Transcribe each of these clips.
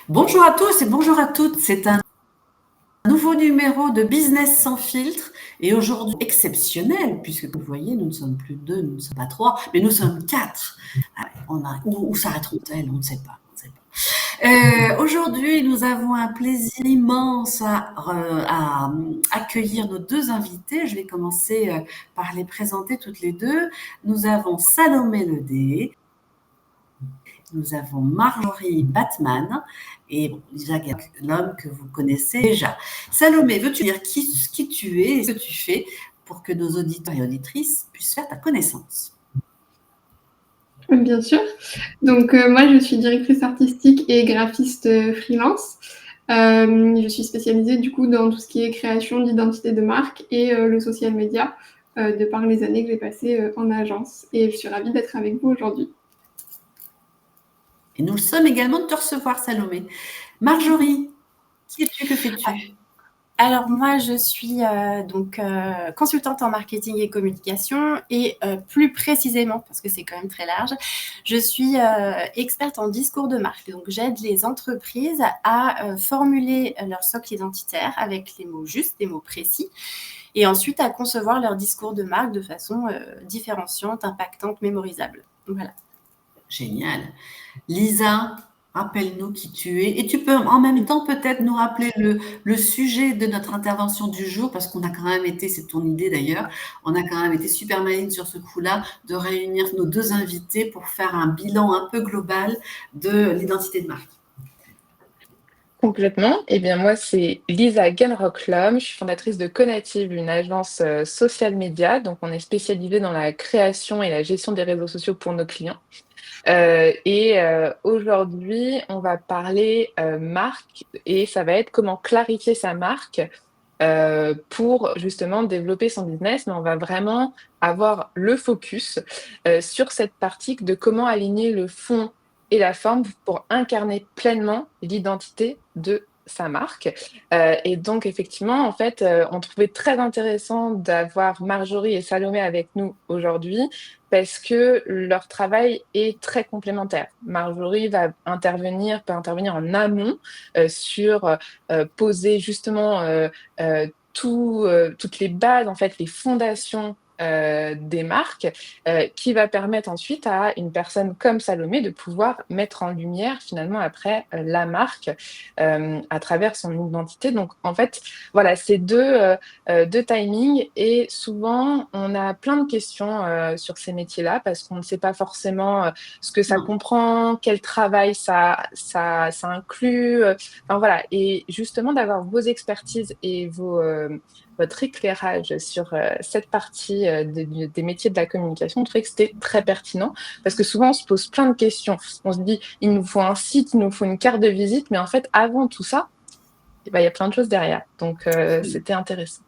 Bonjour à tous et bonjour à toutes. C'est un nouveau numéro de Business sans filtre et aujourd'hui exceptionnel puisque vous voyez, nous ne sommes plus deux, nous ne sommes pas trois, mais nous sommes quatre. Ah ouais, où s'arrêteront-elles? On ne sait pas. On ne sait pas. Aujourd'hui, nous avons un plaisir immense à accueillir nos deux invités. Je vais commencer par les présenter toutes les deux. Nous avons Salomé Ledé. Nous avons Marjorie Batman et Lisa Guerlain, l'homme que vous connaissez déjà. Salomé, veux-tu dire qui tu es et ce que tu fais pour que nos auditeurs et auditrices puissent faire ta connaissance? Bien sûr. Donc, moi, je suis directrice artistique et graphiste freelance. Je suis spécialisée du coup dans tout ce qui est création d'identité de marque et le social media, de par les années que j'ai passées en agence. Et je suis ravie d'être avec vous aujourd'hui. Et nous sommes également de te recevoir, Salomé. Marjorie, qui es-tu, que fais-tu? Alors moi, je suis consultante en marketing et communication et plus précisément, parce que c'est quand même très large, je suis experte en discours de marque. Donc j'aide les entreprises à formuler leur socle identitaire avec les mots justes, les mots précis, et ensuite à concevoir leur discours de marque de façon différenciante, impactante, mémorisable. Voilà. Génial. Lisa, rappelle-nous qui tu es. Et tu peux en même temps peut-être nous rappeler le sujet de notre intervention du jour, parce qu'on a quand même été, c'est ton idée d'ailleurs, on a quand même été super maligne sur ce coup-là, de réunir nos deux invités pour faire un bilan un peu global de l'identité de marque. Complètement. Eh bien, moi, c'est Lisa Genrock-Lhomme. Je suis fondatrice de Conative, une agence social media. Donc, on est spécialisé dans la création et la gestion des réseaux sociaux pour nos clients. Aujourd'hui, on va parler marque et ça va être comment clarifier sa marque pour justement développer son business. Mais on va vraiment avoir le focus sur cette partie de comment aligner le fond et la forme pour incarner pleinement l'identité de sa marque. Et donc, effectivement, en fait, on trouvait très intéressant d'avoir Marjorie et Salomé avec nous aujourd'hui parce que leur travail est très complémentaire. Marjorie peut intervenir en amont sur poser justement toutes les bases, en fait, les fondations des marques, qui va permettre ensuite à une personne comme Salomé de pouvoir mettre en lumière finalement après la marque à travers son identité. Donc en fait, voilà, c'est deux timings et souvent on a plein de questions sur ces métiers-là parce qu'on ne sait pas forcément ce que ça comprend, quel travail ça inclut. Enfin voilà, et justement d'avoir vos expertises et votre éclairage sur cette partie des métiers de la communication, je trouvais que c'était très pertinent parce que souvent on se pose plein de questions. On se dit, il nous faut un site, il nous faut une carte de visite, mais en fait, avant tout ça, eh ben, il y a plein de choses derrière. Donc, c'était intéressant.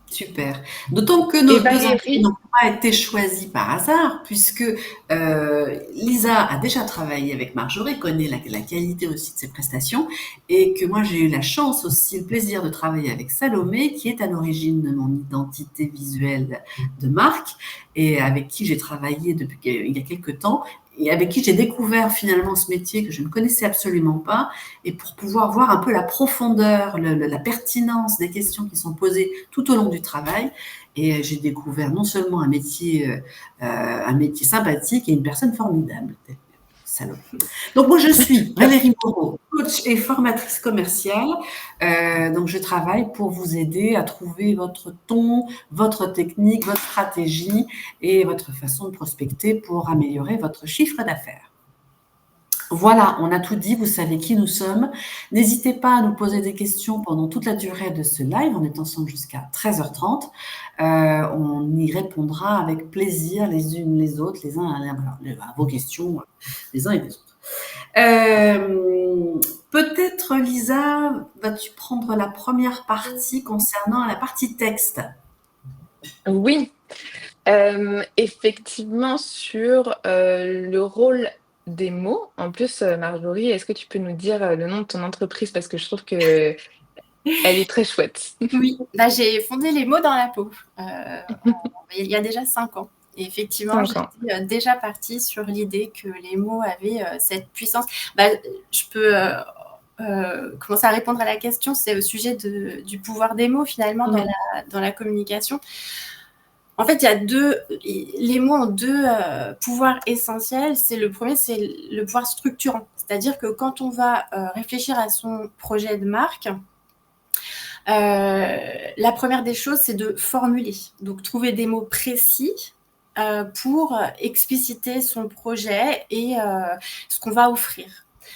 Super. D'autant que Et nos deux invités Valérie, n'ont pas été choisis par hasard, puisque Lisa a déjà travaillé avec Marjorie, connaît la qualité aussi de ses prestations, et que moi j'ai eu la chance aussi, le plaisir de travailler avec Salomé, qui est à l'origine de mon identité visuelle de marque, et avec qui j'ai travaillé depuis il y a quelques temps, et avec qui j'ai découvert finalement ce métier que je ne connaissais absolument pas, et pour pouvoir voir un peu la profondeur, la pertinence des questions qui sont posées tout au long du travail. Et j'ai découvert non seulement un métier sympathique et une personne formidable. Salaud. Donc moi je suis Valérie Moreau, coach et formatrice commerciale. Donc je travaille pour vous aider à trouver votre ton, votre technique, votre stratégie et votre façon de prospecter pour améliorer votre chiffre d'affaires. Voilà, on a tout dit, vous savez qui nous sommes. N'hésitez pas à nous poser des questions pendant toute la durée de ce live. On est ensemble jusqu'à 13h30. On y répondra avec plaisir les unes les autres, les uns à vos questions, les uns et les autres. Peut-être, Lisa, vas-tu prendre la première partie concernant la partie texte? oui, effectivement, sur le rôle des mots. En plus, Marjorie, est-ce que tu peux nous dire le nom de ton entreprise parce que je trouve que elle est très chouette. Oui, j'ai fondé les mots dans la peau il y a déjà 5 ans. Et effectivement, 5 ans. j'étais déjà partie sur l'idée que les mots avaient cette puissance. Je peux commencer à répondre à la question, c'est au sujet du pouvoir des mots finalement dans la communication. En fait, les mots ont deux pouvoirs essentiels. Le premier, c'est le pouvoir structurant. C'est-à-dire que quand on va réfléchir à son projet de marque, la première des choses, c'est de formuler. Donc, trouver des mots précis pour expliciter son projet et ce qu'on va offrir.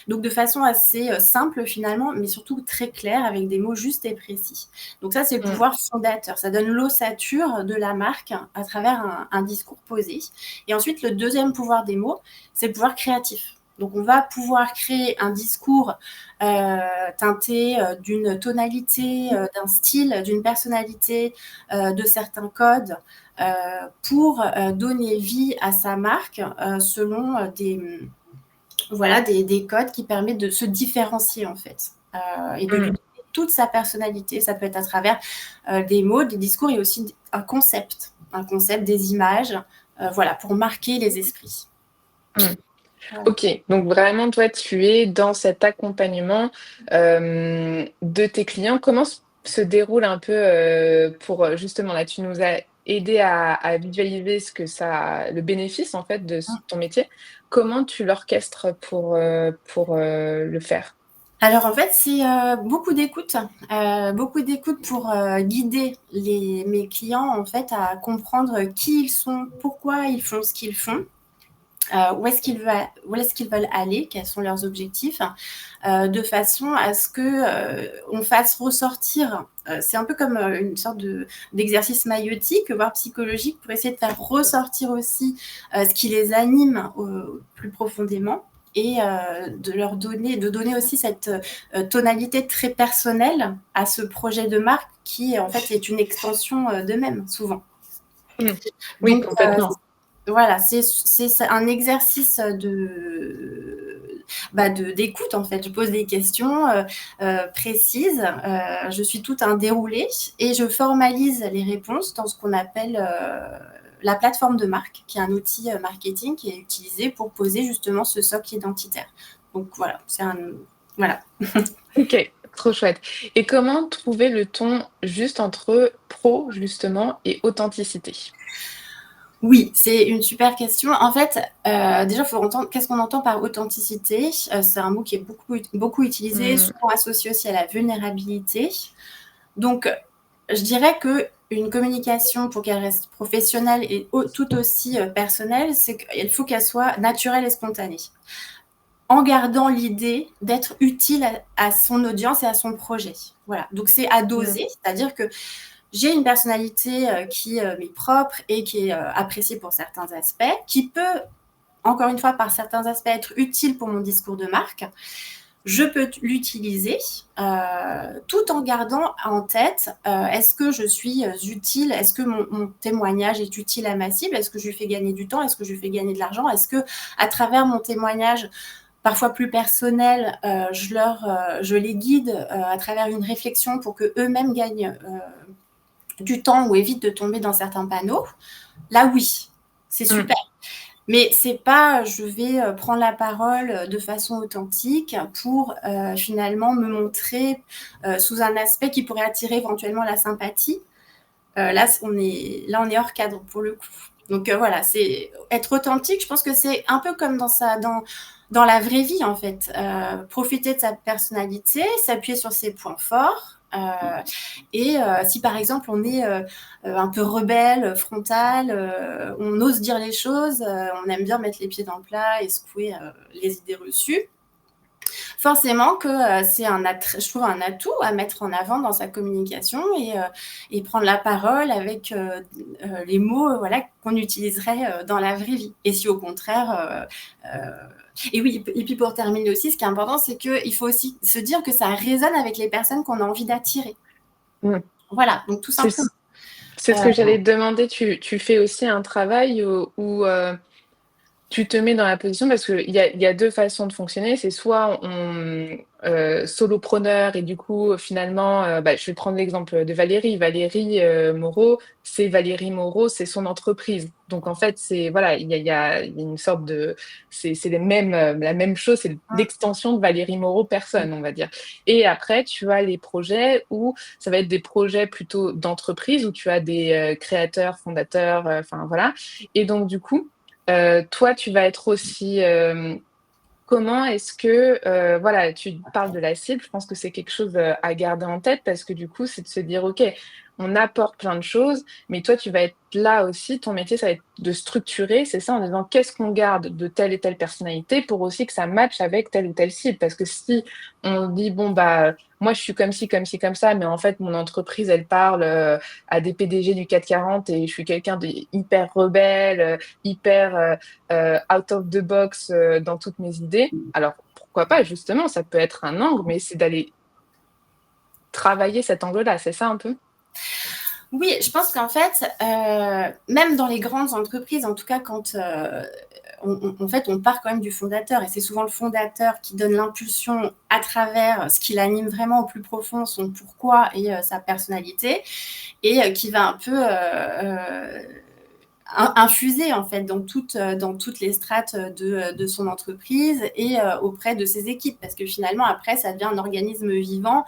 Donc, de façon assez simple finalement, mais surtout très claire, avec des mots justes et précis. Donc ça, c'est le pouvoir fondateur. Ça donne l'ossature de la marque à travers un discours posé. Et ensuite, le deuxième pouvoir des mots, c'est le pouvoir créatif. Donc, on va pouvoir créer un discours teinté d'une tonalité, d'un style, d'une personnalité, de certains codes, pour donner vie à sa marque selon des codes qui permettent de se différencier en fait et de lui donner toute sa personnalité. Ça peut être à travers des mots, des discours et aussi un concept, des images, pour marquer les esprits. Ok, donc vraiment, toi, tu es dans cet accompagnement de tes clients. Comment se déroule un peu pour justement, là, tu nous as aidé à visualiser le bénéfice en fait de ton métier. Comment tu l'orchestres pour le faire? Alors en fait, c'est beaucoup d'écoute pour guider mes clients en fait à comprendre qui ils sont, pourquoi ils font ce qu'ils font. Où est-ce qu'ils veulent aller, quels sont leurs objectifs, de façon à ce qu'on fasse ressortir, c'est un peu comme une sorte d'exercice maïeutique, voire psychologique, pour essayer de faire ressortir aussi ce qui les anime plus profondément et de donner aussi cette tonalité très personnelle à ce projet de marque qui en fait est une extension d'eux-mêmes souvent. Oui, donc, complètement. Voilà, c'est un exercice d'écoute en fait. Je pose des questions précises, je suis tout un déroulé et je formalise les réponses dans ce qu'on appelle la plateforme de marque, qui est un outil marketing qui est utilisé pour poser justement ce socle identitaire. Donc voilà, voilà. Ok, trop chouette. Et comment trouver le ton juste entre pro justement et authenticité? Oui, c'est une super question. En fait, déjà, il faut entendre qu'est-ce qu'on entend par authenticité. C'est un mot qui est beaucoup utilisé, souvent associé aussi à la vulnérabilité. Donc, je dirais qu'une communication, pour qu'elle reste professionnelle et tout aussi personnelle, c'est qu'il faut qu'elle soit naturelle et spontanée, en gardant l'idée d'être utile à son audience et à son projet. Voilà. Donc, c'est à doser, c'est-à-dire que j'ai une personnalité qui m'est propre et qui est appréciée pour certains aspects, qui peut, encore une fois, par certains aspects, être utile pour mon discours de marque. Je peux l'utiliser tout en gardant en tête est-ce que je suis utile, est-ce que mon témoignage est utile à ma cible, est-ce que je lui fais gagner du temps, est-ce que je lui fais gagner de l'argent, est-ce que à travers mon témoignage parfois plus personnel, je les guide à travers une réflexion pour qu'eux-mêmes gagnent du temps ou évite de tomber dans certains panneaux, là oui, c'est super. Mais c'est pas je vais prendre la parole de façon authentique pour finalement me montrer sous un aspect qui pourrait attirer éventuellement la sympathie. Là, on est hors cadre pour le coup. Donc voilà, c'est être authentique. Je pense que c'est un peu comme dans la vraie vie en fait. Profiter de sa personnalité, s'appuyer sur ses points forts. Et si par exemple on est un peu rebelle, frontal, on ose dire les choses, on aime bien mettre les pieds dans le plat et secouer les idées reçues, forcément que c'est je trouve un atout à mettre en avant dans sa communication et prendre la parole avec les mots qu'on utiliserait dans la vraie vie. Et si au contraire... et oui, et puis pour terminer aussi, ce qui est important, c'est qu'il faut aussi se dire que ça résonne avec les personnes qu'on a envie d'attirer. Voilà, donc tout simplement. C'est ce que j'allais te demander. Tu fais aussi un travail où tu te mets dans la position parce qu'il y a 2 façons de fonctionner. C'est soit solopreneur et du coup, finalement, je vais prendre l'exemple de Valérie. Valérie, Moreau, c'est Valérie Moreau, c'est son entreprise. Donc en fait, c'est voilà, il y a une sorte de c'est les mêmes, la même chose, c'est l'extension de Valérie Moreau personne, on va dire. Et après, tu as les projets où ça va être des projets plutôt d'entreprise où tu as des, créateurs, fondateurs, enfin voilà. Et donc du coup, toi, tu vas être aussi, comment est-ce que, voilà, tu parles de la cible, je pense que c'est quelque chose, à garder en tête parce que du coup, c'est de se dire: «OK, on apporte plein de choses, mais toi, tu vas être là aussi, ton métier, ça va être de structurer», c'est ça? En disant: «Qu'est-ce qu'on garde de telle et telle personnalité pour aussi que ça matche avec telle ou telle cible?» parce que si on dit: «Bon, bah, moi, je suis comme ci, comme ci, comme ça, mais en fait, mon entreprise, elle parle, à des PDG du CAC 40 et je suis quelqu'un de hyper rebelle, hyper, out of the box dans toutes mes idées. Alors, pourquoi pas, justement, ça peut être un angle, mais c'est d'aller travailler cet angle-là, c'est ça un peu? Oui, je pense qu'en fait, même dans les grandes entreprises, en tout cas quand en fait, on part quand même du fondateur et c'est souvent le fondateur qui donne l'impulsion à travers ce qui l'anime vraiment au plus profond, son pourquoi et sa personnalité, et qui va un peu infuser en fait dans toutes les strates de son entreprise et auprès de ses équipes, parce que finalement après ça devient un organisme vivant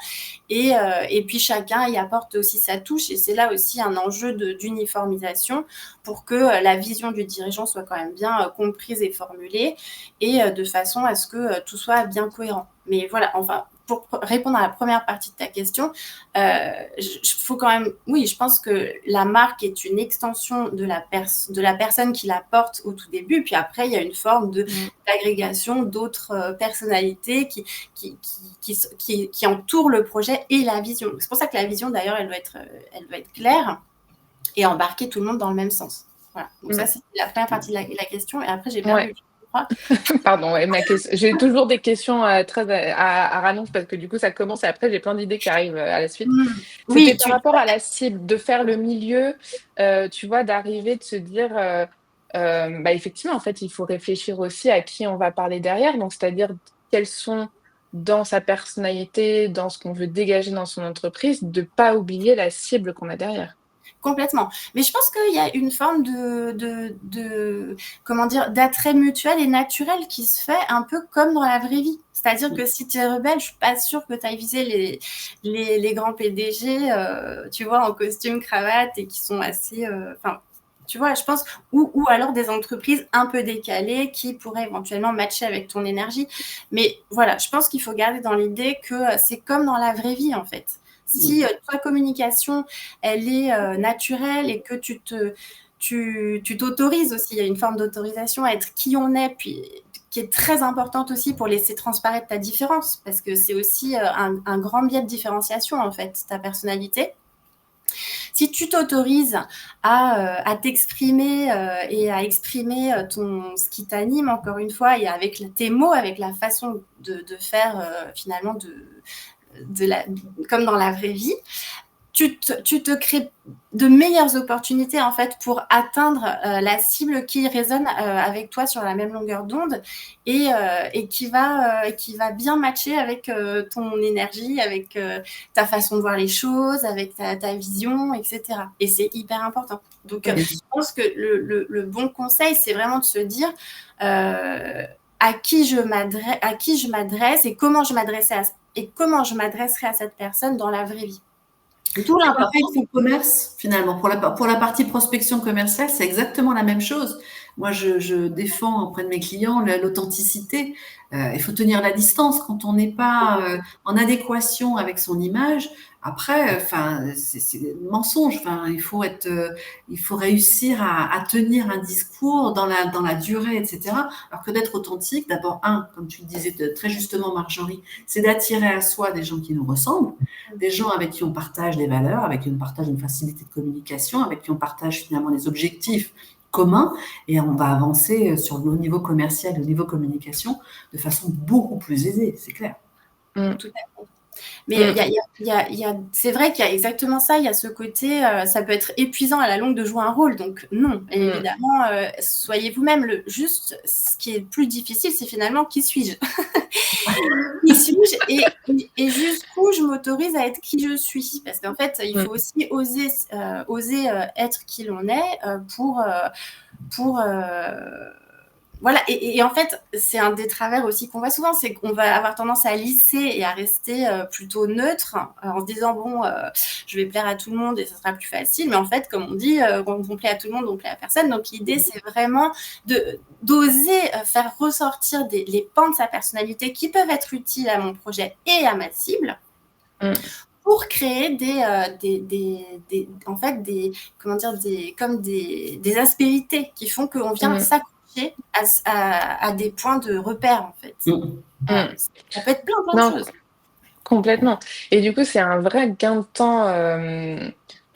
et puis chacun y apporte aussi sa touche, et c'est là aussi un enjeu d'uniformisation pour que la vision du dirigeant soit quand même bien comprise et formulée, et de façon à ce que tout soit bien cohérent. Mais voilà, enfin, pour répondre à la première partie de ta question, faut quand même, oui, je pense que la marque est une extension de la personne qui la porte au tout début, puis après il y a une forme d'agrégation d'autres personnalités qui entourent le projet et la vision. C'est pour ça que la vision d'ailleurs elle doit être claire et embarquer tout le monde dans le même sens. Voilà. Donc ça c'est la première partie de la question, et après j'ai perdu. Pardon, ouais, j'ai toujours des questions très à rallonge parce que du coup ça commence et après j'ai plein d'idées qui arrivent à la suite. C'était par rapport à la cible, de faire le milieu, tu vois, d'arriver, de se dire, effectivement, en fait, il faut réfléchir aussi à qui on va parler derrière. Donc, c'est-à-dire quels sont dans sa personnalité, dans ce qu'on veut dégager dans son entreprise, de pas oublier la cible qu'on a derrière. Complètement. Mais je pense qu'il y a une forme comment dire, d'attrait mutuel et naturel qui se fait un peu comme dans la vraie vie. C'est-à-dire que si tu es rebelle, je suis pas sûre que tu ailles viser les grands PDG, tu vois, en costume, cravate, et qui sont assez, tu vois, je pense, ou alors des entreprises un peu décalées qui pourraient éventuellement matcher avec ton énergie. Mais voilà, je pense qu'il faut garder dans l'idée que c'est comme dans la vraie vie, en fait. Si ta communication, elle est naturelle et que tu t'autorises aussi, il y a une forme d'autorisation à être qui on est, puis qui est très importante aussi pour laisser transparaître ta différence, parce que c'est aussi un grand biais de différenciation, en fait, ta personnalité. Si tu t'autorises à t'exprimer et à exprimer ce qui t'anime, encore une fois, et avec tes mots, avec la façon de faire finalement comme dans la vraie vie, tu te crées de meilleures opportunités en fait pour atteindre la cible qui résonne avec toi sur la même longueur d'onde et qui va bien matcher avec ton énergie, avec ta façon de voir les choses, avec ta vision, etc. Et c'est hyper important. Donc, je pense que le bon conseil, c'est vraiment de se dire à qui je m'adresse et comment je m'adresserai à cette personne dans la vraie vie. Tout l'important du commerce, finalement. Pour la partie prospection commerciale, c'est exactement la même chose. Moi, je défends auprès de mes clients l'authenticité. Il faut tenir la distance quand on n'est pas en adéquation avec son image. Après, c'est mensonge. Enfin, il faut réussir à tenir un discours dans la durée, etc. Alors que d'être authentique, d'abord, comme tu le disais très justement, Marjorie, c'est d'attirer à soi des gens qui nous ressemblent, des gens avec qui on partage des valeurs, avec qui on partage une facilité de communication, avec qui on partage finalement des objectifs communs, et on va avancer sur nos niveaux commercial, au niveau communication, de façon beaucoup plus aisée, c'est clair. Tout à fait. Mais c'est vrai qu'il y a exactement ça. Il y a ce côté, ça peut être épuisant à la longue de jouer un rôle. Donc non, évidemment, soyez vous-même. Juste, ce qui est le plus difficile, c'est finalement qui suis-je Qui suis-je et jusqu'où je m'autorise à être qui je suis. Parce qu'en fait, il faut aussi oser être qui l'on est pour voilà, et en fait, c'est un des travers aussi qu'on voit souvent, c'est qu'on va avoir tendance à lisser et à rester plutôt neutre en se disant, bon, je vais plaire à tout le monde et ça sera plus facile. Mais en fait, comme on dit, quand on plaît à tout le monde, on plaît à personne. Donc l'idée, c'est vraiment d'oser faire ressortir les pans de sa personnalité qui peuvent être utiles à mon projet et à ma cible. Pour créer des aspérités qui font qu'on vient s'accrocher à des points de repère, en fait. Ça peut être plein de choses. Complètement. Et du coup, c'est un vrai gain de temps.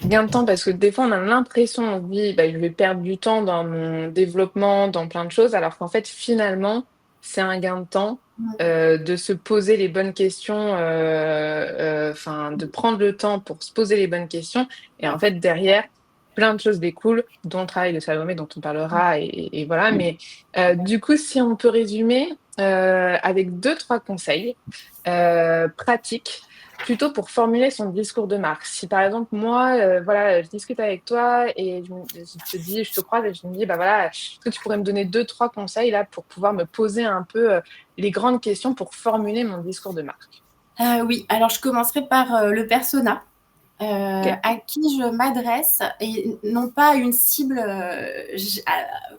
Gain de temps parce que des fois, on a l'impression, on se dit, je vais perdre du temps dans mon développement, dans plein de choses, alors qu'en fait, finalement, c'est un gain de temps de se poser les bonnes questions, de prendre le temps pour se poser les bonnes questions. Et en fait, derrière, plein de choses découlent, dont le travail de Salomé, dont on parlera, et voilà. Mais du coup, si on peut résumer avec 2-3 conseils pratiques, plutôt pour formuler son discours de marque. Si par exemple, moi, je discute avec toi et je te croise et je me dis, est-ce que tu pourrais me donner 2-3 conseils là pour pouvoir me poser un peu les grandes questions pour formuler mon discours de marque? Oui, alors je commencerai par le persona. À qui je m'adresse et non pas une cible,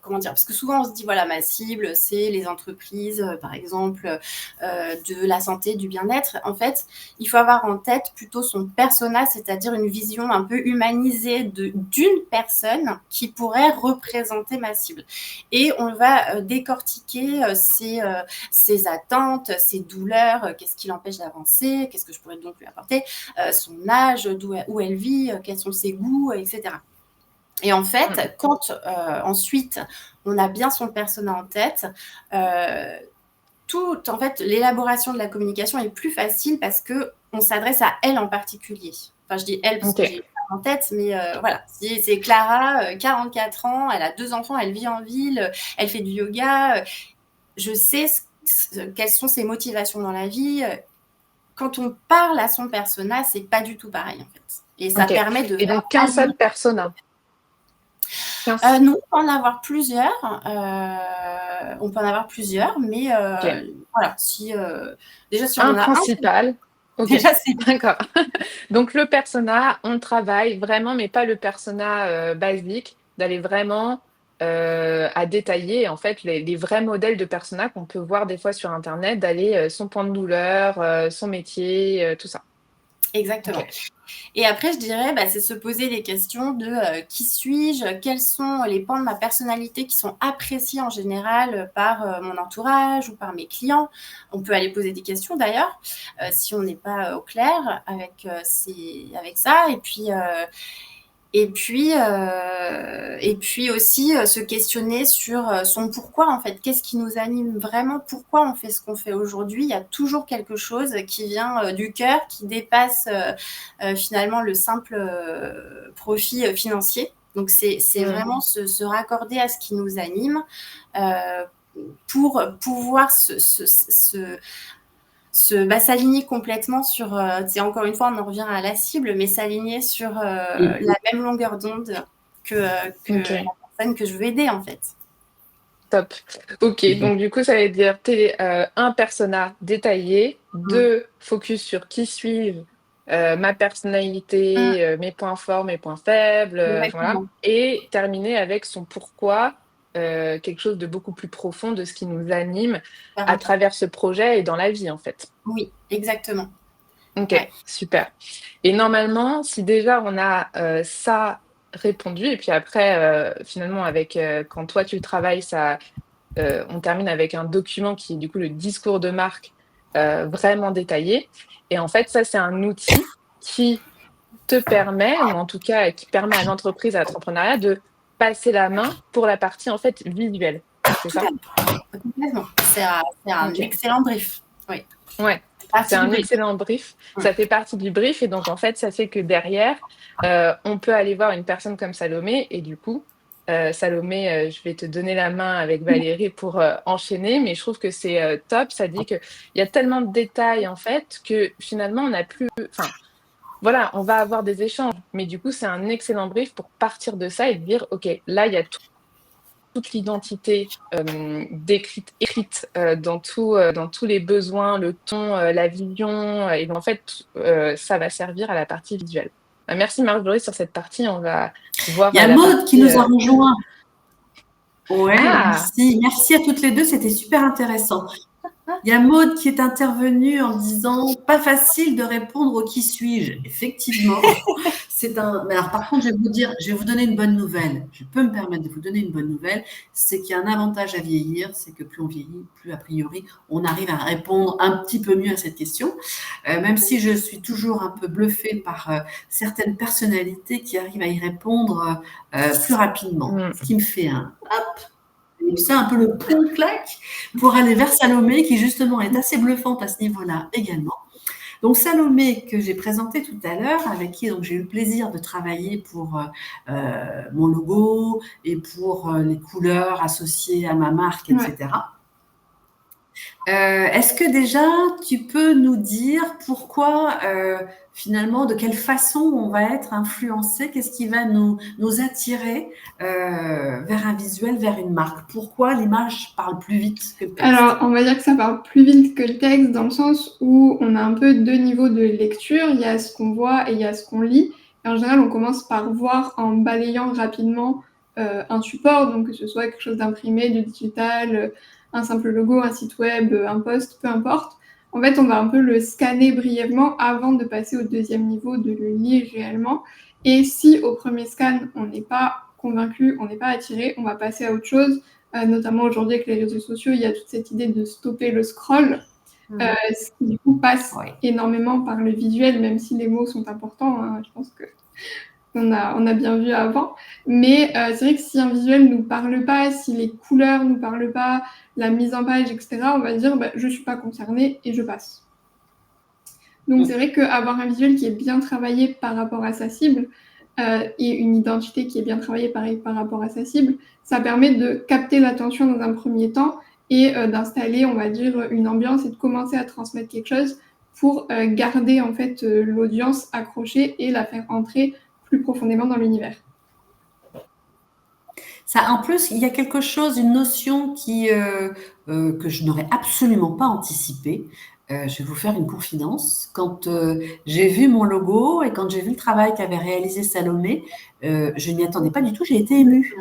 comment dire, parce que souvent on se dit voilà, ma cible c'est les entreprises par exemple de la santé, du bien-être. En fait, il faut avoir en tête plutôt son persona, c'est-à-dire une vision un peu humanisée d'une personne qui pourrait représenter ma cible. Et on va décortiquer ses attentes, ses douleurs, qu'est-ce qui l'empêche d'avancer, qu'est-ce que je pourrais donc lui apporter, son âge, où elle vit, quels sont ses goûts, etc. Et en fait, quand ensuite on a bien son persona en tête, en fait, l'élaboration de la communication est plus facile parce qu'on s'adresse à elle en particulier. Enfin, je dis elle parce que j'ai en tête, mais voilà. C'est Clara, 44 ans, elle a 2 enfants, elle vit en ville, elle fait du yoga. Je sais quelles sont ses motivations dans la vie. Quand on parle à son persona, c'est pas du tout pareil en fait. Et ça permet de. Et donc qu'un seul persona. Non, on peut en avoir plusieurs. Mais voilà. Déjà si on en a principal. Déjà c'est d'accord. Donc le persona, on travaille vraiment, mais pas le persona basique, d'aller vraiment à détailler en fait les vrais modèles de persona qu'on peut voir des fois sur Internet, d'aller son point de douleur, son métier, tout ça. Exactement. Et après, je dirais, c'est se poser les questions de qui suis-je, quels sont les pans de ma personnalité qui sont appréciés en général par mon entourage ou par mes clients. On peut aller poser des questions d'ailleurs, si on n'est pas au clair avec ça. Et puis aussi se questionner sur son pourquoi en fait. Qu'est-ce qui nous anime vraiment? Pourquoi on fait ce qu'on fait aujourd'hui? Il y a toujours quelque chose qui vient du cœur, qui dépasse finalement le simple profit financier. Donc c'est vraiment se raccorder à ce qui nous anime pour pouvoir s'aligner complètement sur, encore une fois, on en revient à la cible, mais s'aligner sur la même longueur d'onde que la personne que je veux aider, en fait. Top. Ok, donc du coup, ça veut dire un persona détaillé, 2, focus sur qui suis-je, ma personnalité, mes points forts, mes points faibles, voilà, et terminer avec son pourquoi, quelque chose de beaucoup plus profond de ce qui nous anime à travers ce projet et dans la vie en fait. Oui, exactement. Ok, super. Et normalement, si déjà on a ça répondu, et puis après, finalement, quand toi tu travailles, on termine avec un document qui est du coup le discours de marque vraiment détaillé. Et en fait, ça, c'est un outil qui te permet, ou en tout cas qui permet à l'entreprise, à l'entrepreneuriat, de passer la main pour la partie en fait visuelle. C'est ça? Complètement. C'est un excellent brief. Oui. Ouais. C'est un excellent brief. Ça fait partie du brief. Et donc, en fait, ça fait que derrière, on peut aller voir une personne comme Salomé. Et du coup, Salomé, je vais te donner la main avec Valérie pour enchaîner. Mais je trouve que c'est top. Ça dit qu'il y a tellement de détails, en fait, que finalement, on n'a plus... Enfin, voilà, on va avoir des échanges. Mais du coup, c'est un excellent brief pour partir de ça et dire, OK, là, il y a toute l'identité écrite dans tous les besoins, le ton, la vision. Et donc, en fait, ça va servir à la partie visuelle. Merci Marjorie sur cette partie. On va voir. Il y a Maud qui nous a rejoint. Ouais, Ah. merci à toutes les deux, c'était super intéressant. Il y a Maud qui est intervenue en disant « Pas facile de répondre au qui suis-je ». Effectivement, c'est un… Mais alors par contre, je vais vous donner une bonne nouvelle. Je peux me permettre de vous donner une bonne nouvelle. C'est qu'il y a un avantage à vieillir, c'est que plus on vieillit, plus a priori, on arrive à répondre un petit peu mieux à cette question. Même si je suis toujours un peu bluffée par certaines personnalités qui arrivent à y répondre plus rapidement. Ce qui me fait un hop. C'est un peu le point claque pour aller vers Salomé, qui justement est assez bluffante à ce niveau-là également. Donc Salomé, que j'ai présenté tout à l'heure, avec qui donc, j'ai eu le plaisir de travailler pour mon logo et pour les couleurs associées à ma marque, etc. Est-ce que déjà tu peux nous dire pourquoi finalement, de quelle façon on va être influencé, qu'est-ce qui va nous attirer vers un visuel, vers une marque? Pourquoi l'image parle plus vite que le texte? Alors, on va dire que ça parle plus vite que le texte dans le sens où on a un peu deux niveaux de lecture. Il y a ce qu'on voit et il y a ce qu'on lit. Et en général, on commence par voir en balayant rapidement un support, donc que ce soit quelque chose d'imprimé, de digital, un simple logo, un site web, un post, peu importe. En fait, on va un peu le scanner brièvement avant de passer au deuxième niveau, de le lire réellement. Et si au premier scan, on n'est pas convaincu, on n'est pas attiré, on va passer à autre chose. Notamment aujourd'hui avec les réseaux sociaux, il y a toute cette idée de stopper le scroll, ce qui du coup passe énormément par le visuel, même si les mots sont importants. Hein, je pense qu'on a bien vu avant. Mais c'est vrai que si un visuel ne nous parle pas, si les couleurs ne nous parlent pas, la mise en page, etc., on va dire je ne suis pas concernée et je passe. Donc c'est vrai qu'avoir un visuel qui est bien travaillé par rapport à sa cible et une identité qui est bien travaillée par rapport à sa cible, ça permet de capter l'attention dans un premier temps et d'installer, on va dire, une ambiance et de commencer à transmettre quelque chose pour garder en fait l'audience accrochée et la faire entrer plus profondément dans l'univers. Ça, en plus, il y a quelque chose, une notion que je n'aurais absolument pas anticipée. Je vais vous faire une confidence. Quand j'ai vu mon logo et quand j'ai vu le travail qu'avait réalisé Salomé, je n'y attendais pas du tout, j'ai été émue.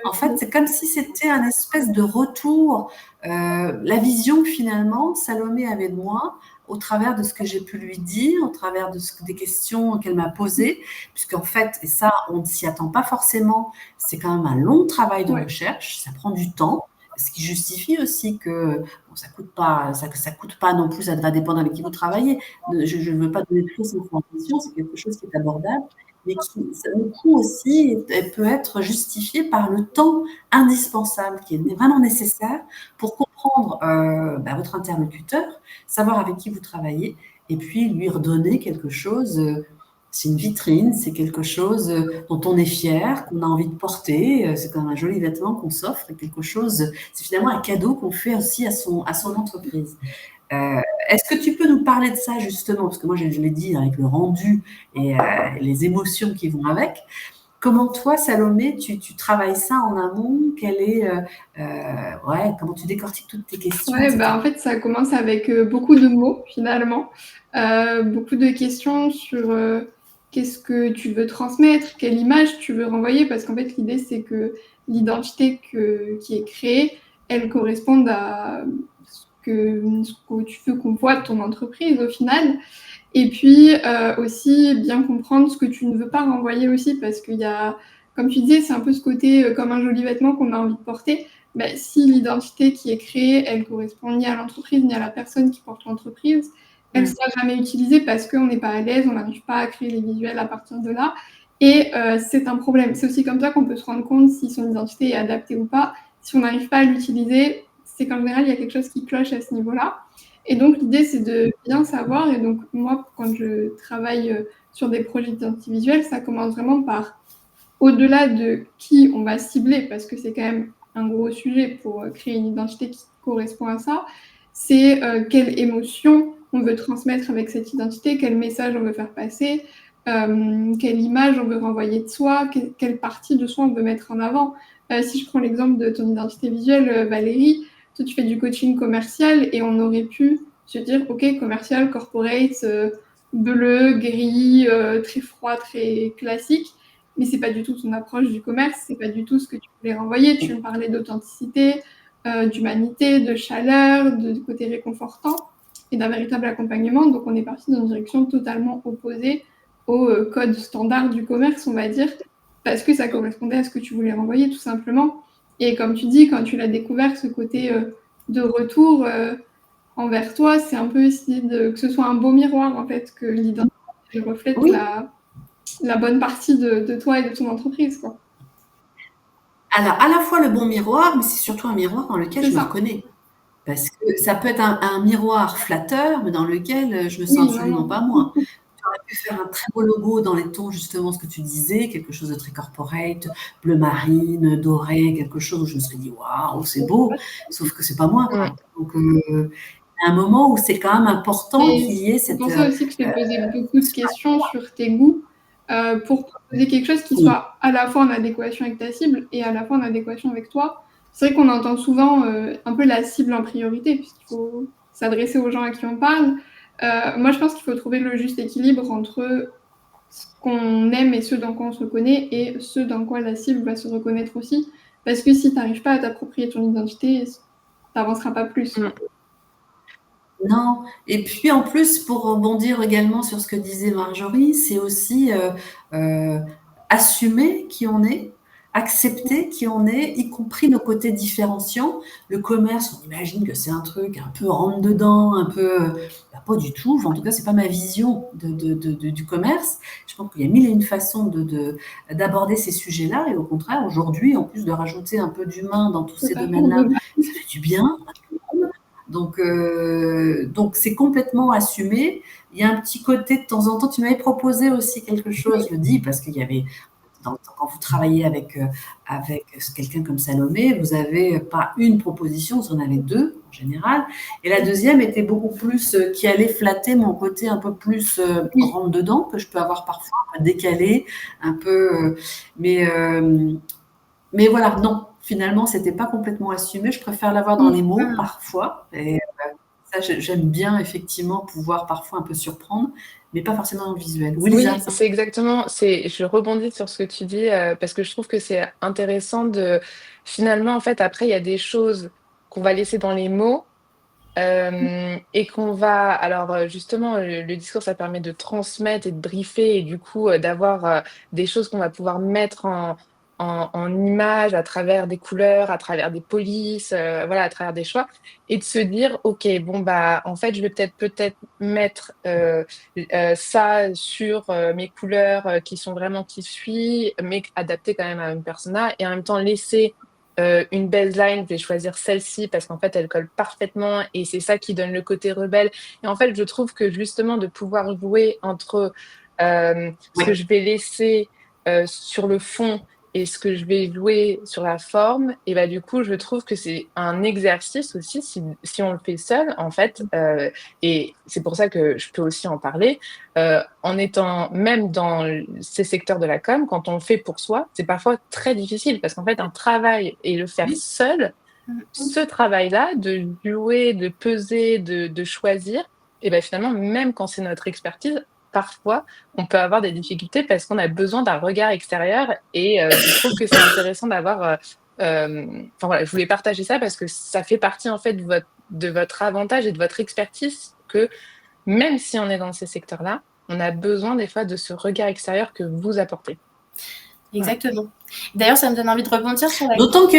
En fait, c'est comme si c'était un espèce de retour, la vision que finalement Salomé avait de moi, au travers de ce que j'ai pu lui dire, au travers des questions qu'elle m'a posées, puisqu'en fait, et ça, on ne s'y attend pas forcément, c'est quand même un long travail de recherche, ça prend du temps, ce qui justifie aussi que ça coûte pas non plus, ça va dépendre avec qui vous travaillez. Je ne veux pas donner de fausses informations, c'est quelque chose qui est abordable, mais le coût aussi peut être justifié par le temps indispensable qui est vraiment nécessaire pour comprendre votre interlocuteur, savoir avec qui vous travaillez, et puis lui redonner quelque chose. C'est une vitrine, c'est quelque chose dont on est fier, qu'on a envie de porter. C'est comme un joli vêtement qu'on s'offre, et quelque chose. C'est finalement un cadeau qu'on fait aussi à son entreprise. Est-ce que tu peux nous parler de ça justement, parce que moi je l'ai dit avec le rendu et les émotions qui vont avec. Comment toi, Salomé, tu travailles ça en amont? Comment tu décortiques toutes tes questions? En fait, ça commence avec beaucoup de mots finalement, beaucoup de questions sur qu'est-ce que tu veux transmettre, quelle image tu veux renvoyer, parce qu'en fait, l'idée c'est que l'identité qui est créée, elle corresponde à ce que tu veux qu'on voit de ton entreprise au final. Et puis aussi bien comprendre ce que tu ne veux pas renvoyer aussi, parce qu'il y a, comme tu disais, c'est un peu ce côté comme un joli vêtement qu'on a envie de porter. Si l'identité qui est créée, elle correspond ni à l'entreprise, ni à la personne qui porte l'entreprise, elle ne sera jamais utilisée parce qu'on n'est pas à l'aise, on n'arrive pas à créer les visuels à partir de là. Et c'est un problème. C'est aussi comme ça qu'on peut se rendre compte si son identité est adaptée ou pas. Si on n'arrive pas à l'utiliser, c'est qu'en général, il y a quelque chose qui cloche à ce niveau-là. Et donc, l'idée, c'est de bien savoir. Et donc, moi, quand je travaille sur des projets d'identité visuelle, ça commence vraiment par, au-delà de qui on va cibler, parce que c'est quand même un gros sujet pour créer une identité qui correspond à ça, c'est quelle émotion on veut transmettre avec cette identité, quel message on veut faire passer, quelle image on veut renvoyer de soi, quelle partie de soi on veut mettre en avant. Si je prends l'exemple de ton identité visuelle, Valérie, toi tu fais du coaching commercial et on aurait pu se dire, ok, commercial, corporate, bleu, gris, très froid, très classique, mais c'est pas du tout ton approche du commerce, c'est pas du tout ce que tu voulais renvoyer. Tu me parlais d'authenticité, d'humanité, de chaleur, de côté réconfortant et d'un véritable accompagnement. Donc on est parti dans une direction totalement opposée au code standard du commerce, on va dire, parce que ça correspondait à ce que tu voulais renvoyer tout simplement. Et comme tu dis, quand tu l'as découvert, ce côté de retour envers toi, c'est un peu essayer que ce soit un beau miroir, en fait, que l'identité reflète Oui. la bonne partie de toi et de ton entreprise, quoi. Alors, à la fois le bon miroir, mais c'est surtout un miroir dans lequel C'est je me ça. reconnais. Parce que ça peut être un miroir flatteur, mais dans lequel je me sens Oui, absolument non. pas moi. Tu aurais pu faire un très beau logo dans les tons, justement, ce que tu disais, quelque chose de très corporate, bleu marine, doré, quelque chose où je me serais dit, waouh, c'est beau, sauf que c'est pas moi, quoi. Donc, il y a un moment où c'est quand même important qu'il y ait C'est cette. pour ça aussi que je t'ai posé beaucoup de questions sur tes goûts pour proposer quelque chose qui Oui. soit à la fois en adéquation avec ta cible et à la fois en adéquation avec toi. C'est vrai qu'on entend souvent un peu la cible en priorité puisqu'il faut s'adresser aux gens à qui on parle. Moi, je pense qu'il faut trouver le juste équilibre entre ce qu'on aime et ce dans quoi on se reconnaît et ce dans quoi la cible va se reconnaître aussi. Parce que si tu n'arrives pas à t'approprier ton identité, tu n'avanceras pas plus. Non. Et puis en plus, pour rebondir également sur ce que disait Marjorie, c'est aussi euh, assumer qui on est, accepter qui on est, y compris nos côtés différenciants. Le commerce, on imagine que c'est un truc un peu rentre dedans, un peu bah, pas du tout. Enfin, en tout cas, c'est pas ma vision du commerce. Je pense qu'il y a mille et une façons d'aborder ces sujets-là. Et au contraire, aujourd'hui, en plus de rajouter un peu d'humain dans tous ces domaines-là, ça fait du bien. Donc c'est complètement assumé. Il y a un petit côté de temps en temps, tu m'avais proposé aussi quelque chose, je le dis, parce qu'il y avait, quand vous travaillez avec quelqu'un comme Salomé, vous n'avez pas une proposition, vous en avez deux en général. Et la deuxième était beaucoup plus, qui allait flatter mon côté un peu plus rentre dedans, que je peux avoir parfois, un peu décalé, un peu. Mais voilà, non, finalement, c'était pas complètement assumé. Je préfère l'avoir dans les mots parfois. Et ça, j'aime bien effectivement pouvoir parfois un peu surprendre, mais pas forcément dans le visuel. Oui, Lisa. Oui, c'est exactement. Je rebondis sur ce que tu dis parce que je trouve que c'est intéressant de finalement, en fait, après, il y a des choses qu'on va laisser dans les mots. Et qu'on va alors justement le discours ça permet de transmettre et de briefer et du coup d'avoir des choses qu'on va pouvoir mettre en image à travers des couleurs, à travers des polices, voilà, à travers des choix et de se dire ok bon bah en fait je vais peut-être mettre ça sur mes couleurs qui sont vraiment qui suis mais adaptées quand même à une persona et en même temps laisser une baseline, je vais choisir celle-ci parce qu'en fait, elle colle parfaitement et c'est ça qui donne le côté rebelle. Et en fait, je trouve que justement, de pouvoir jouer entre ce que je vais laisser sur le fond et ce que je vais jouer sur la forme, et bah, du coup, je trouve que c'est un exercice aussi, si on le fait seul, en fait, et c'est pour ça que je peux aussi en parler, en étant même dans ces secteurs de la com, quand on le fait pour soi, c'est parfois très difficile parce qu'en fait, un travail et le faire seul, ce travail-là, de jouer, de peser, de choisir, et ben finalement, même quand c'est notre expertise, parfois, on peut avoir des difficultés parce qu'on a besoin d'un regard extérieur et je trouve que c'est intéressant d'avoir. Enfin voilà, je voulais partager ça parce que ça fait partie en fait de votre avantage et de votre expertise que même si on est dans ces secteurs-là, on a besoin des fois de ce regard extérieur que vous apportez. Exactement. D'ailleurs, ça me donne envie de rebondir sur la D'autant que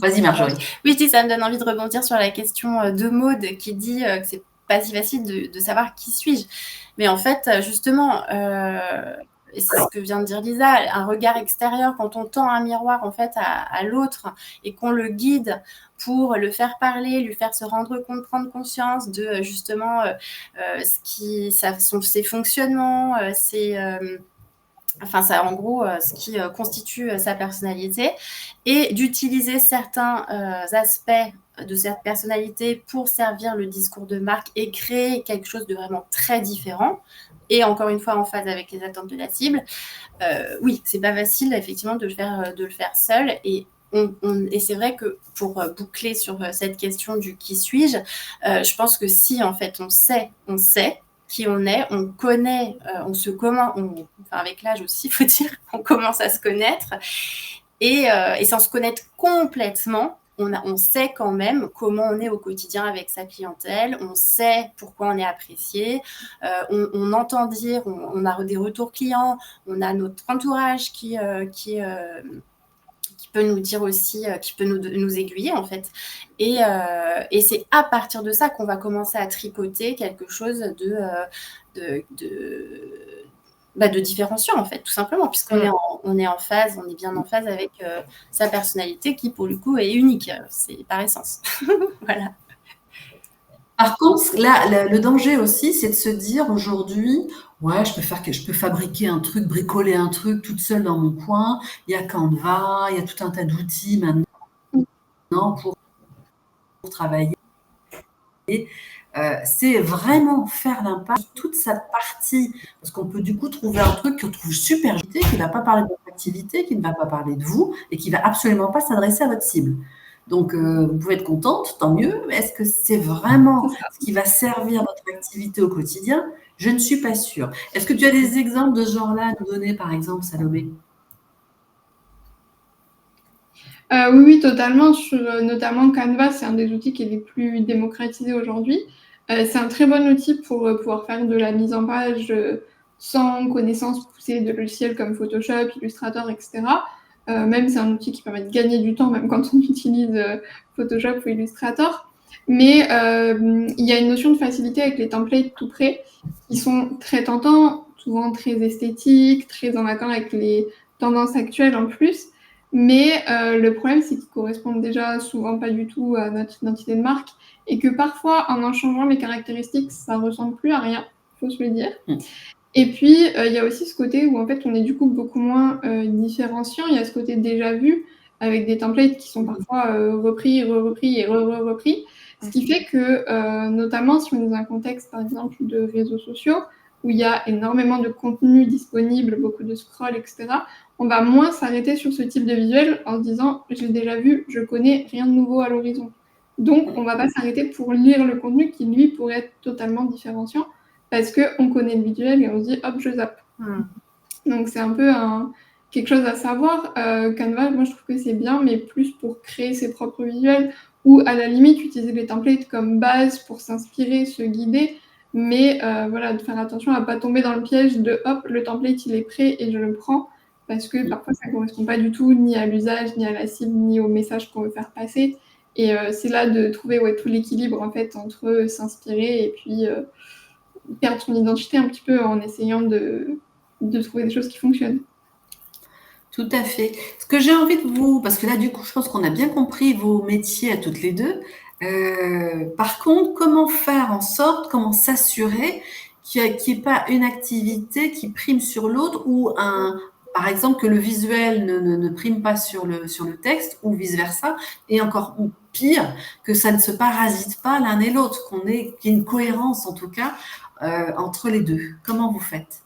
Vas-y, Marjorie. Oui, ça me donne envie de rebondir sur la question de Maud qui dit que c'est pas si facile de savoir qui suis-je. Mais en fait, justement, et c'est ce que vient de dire Lisa, un regard extérieur, quand on tend un miroir en fait à l'autre et qu'on le guide pour le faire parler, lui faire se rendre compte, prendre conscience de justement ses fonctionnements, enfin, ça, en gros, ce qui constitue sa personnalité, et d'utiliser certains aspects de cette personnalité pour servir le discours de marque et créer quelque chose de vraiment très différent, et encore une fois en phase avec les attentes de la cible. Oui, c'est pas facile effectivement de le faire seul, et c'est vrai que pour boucler sur cette question du qui suis-je, je pense que si en fait on sait qui on est, on connaît, avec l'âge aussi, il faut dire, on commence à se connaître, et sans se connaître complètement, on sait quand même comment on est au quotidien avec sa clientèle, on sait pourquoi on est apprécié, on entend dire, on a des retours clients, on a notre entourage qui peut nous dire aussi, qui peut nous aiguiller en fait. Et c'est à partir de ça qu'on va commencer à tricoter quelque chose de différenciant en fait, tout simplement, puisqu'on on est en phase, on est bien en phase avec sa personnalité qui pour le coup est unique, c'est par essence. Voilà. Par contre, là, le danger aussi, c'est de se dire aujourd'hui, ouais, je peux fabriquer un truc, bricoler un truc toute seule dans mon coin. Il y a Canva, il y a tout un tas d'outils maintenant pour travailler. C'est vraiment faire l'impasse sur toute cette partie, parce qu'on peut du coup trouver un truc qu'on trouve super joli, qui ne va pas parler de votre activité, qui ne va pas parler de vous, et qui ne va absolument pas s'adresser à votre cible. Donc, vous pouvez être contente, tant mieux. Mais est-ce que c'est vraiment ce qui va servir votre activité au quotidien? Je ne suis pas sûre. Est-ce que tu as des exemples de ce genre-là à nous donner, par exemple, Salomé? Oui, totalement. Notamment Canva, c'est un des outils qui est les plus démocratisés aujourd'hui. C'est un très bon outil pour pouvoir faire de la mise en page sans connaissance poussée de logiciels comme Photoshop, Illustrator, etc. Même c'est un outil qui permet de gagner du temps, même quand on utilise Photoshop ou Illustrator. Mais il y a une notion de facilité avec les templates tout prêts qui sont très tentants, souvent très esthétiques, très en accord avec les tendances actuelles en plus. Mais le problème, c'est qu'ils correspondent déjà souvent pas du tout à notre identité de marque et que parfois, en changeant les caractéristiques, ça ressemble plus à rien, faut se le dire. Et puis, il y a aussi ce côté où en fait, on est du coup beaucoup moins différenciant. Il y a ce côté déjà vu avec des templates qui sont parfois repris, repris et repris. Ce qui fait que, notamment si on est dans un contexte, par exemple, de réseaux sociaux, où il y a énormément de contenu disponible, beaucoup de scroll, etc., on va moins s'arrêter sur ce type de visuel en se disant « j'ai déjà vu, je connais, rien de nouveau à l'horizon ». Donc, on ne va pas s'arrêter pour lire le contenu qui, lui, pourrait être totalement différenciant parce qu'on connaît le visuel et on se dit « hop, je zappe ». Donc, c'est un peu quelque chose à savoir. Canva, moi, je trouve que c'est bien, mais plus pour créer ses propres visuels ou à la limite, utiliser les templates comme base pour s'inspirer, se guider. Mais voilà, de faire attention à ne pas tomber dans le piège de « hop, le template, il est prêt et je le prends ». Parce que parfois, ça ne correspond pas du tout ni à l'usage, ni à la cible, ni au message qu'on veut faire passer. Et c'est là de trouver tout l'équilibre en fait, entre s'inspirer et puis perdre son identité un petit peu en essayant de trouver des choses qui fonctionnent. Tout à fait. Ce que j'ai envie de vous, parce que là, du coup, je pense qu'on a bien compris vos métiers à toutes les deux. Par contre, comment faire en sorte, comment s'assurer qu'il n'y ait pas une activité qui prime sur l'autre ou par exemple, que le visuel ne prime pas sur le texte ou vice-versa, et encore pire, que ça ne se parasite pas l'un et l'autre, qu'il y ait une cohérence en tout cas entre les deux. Comment vous faites?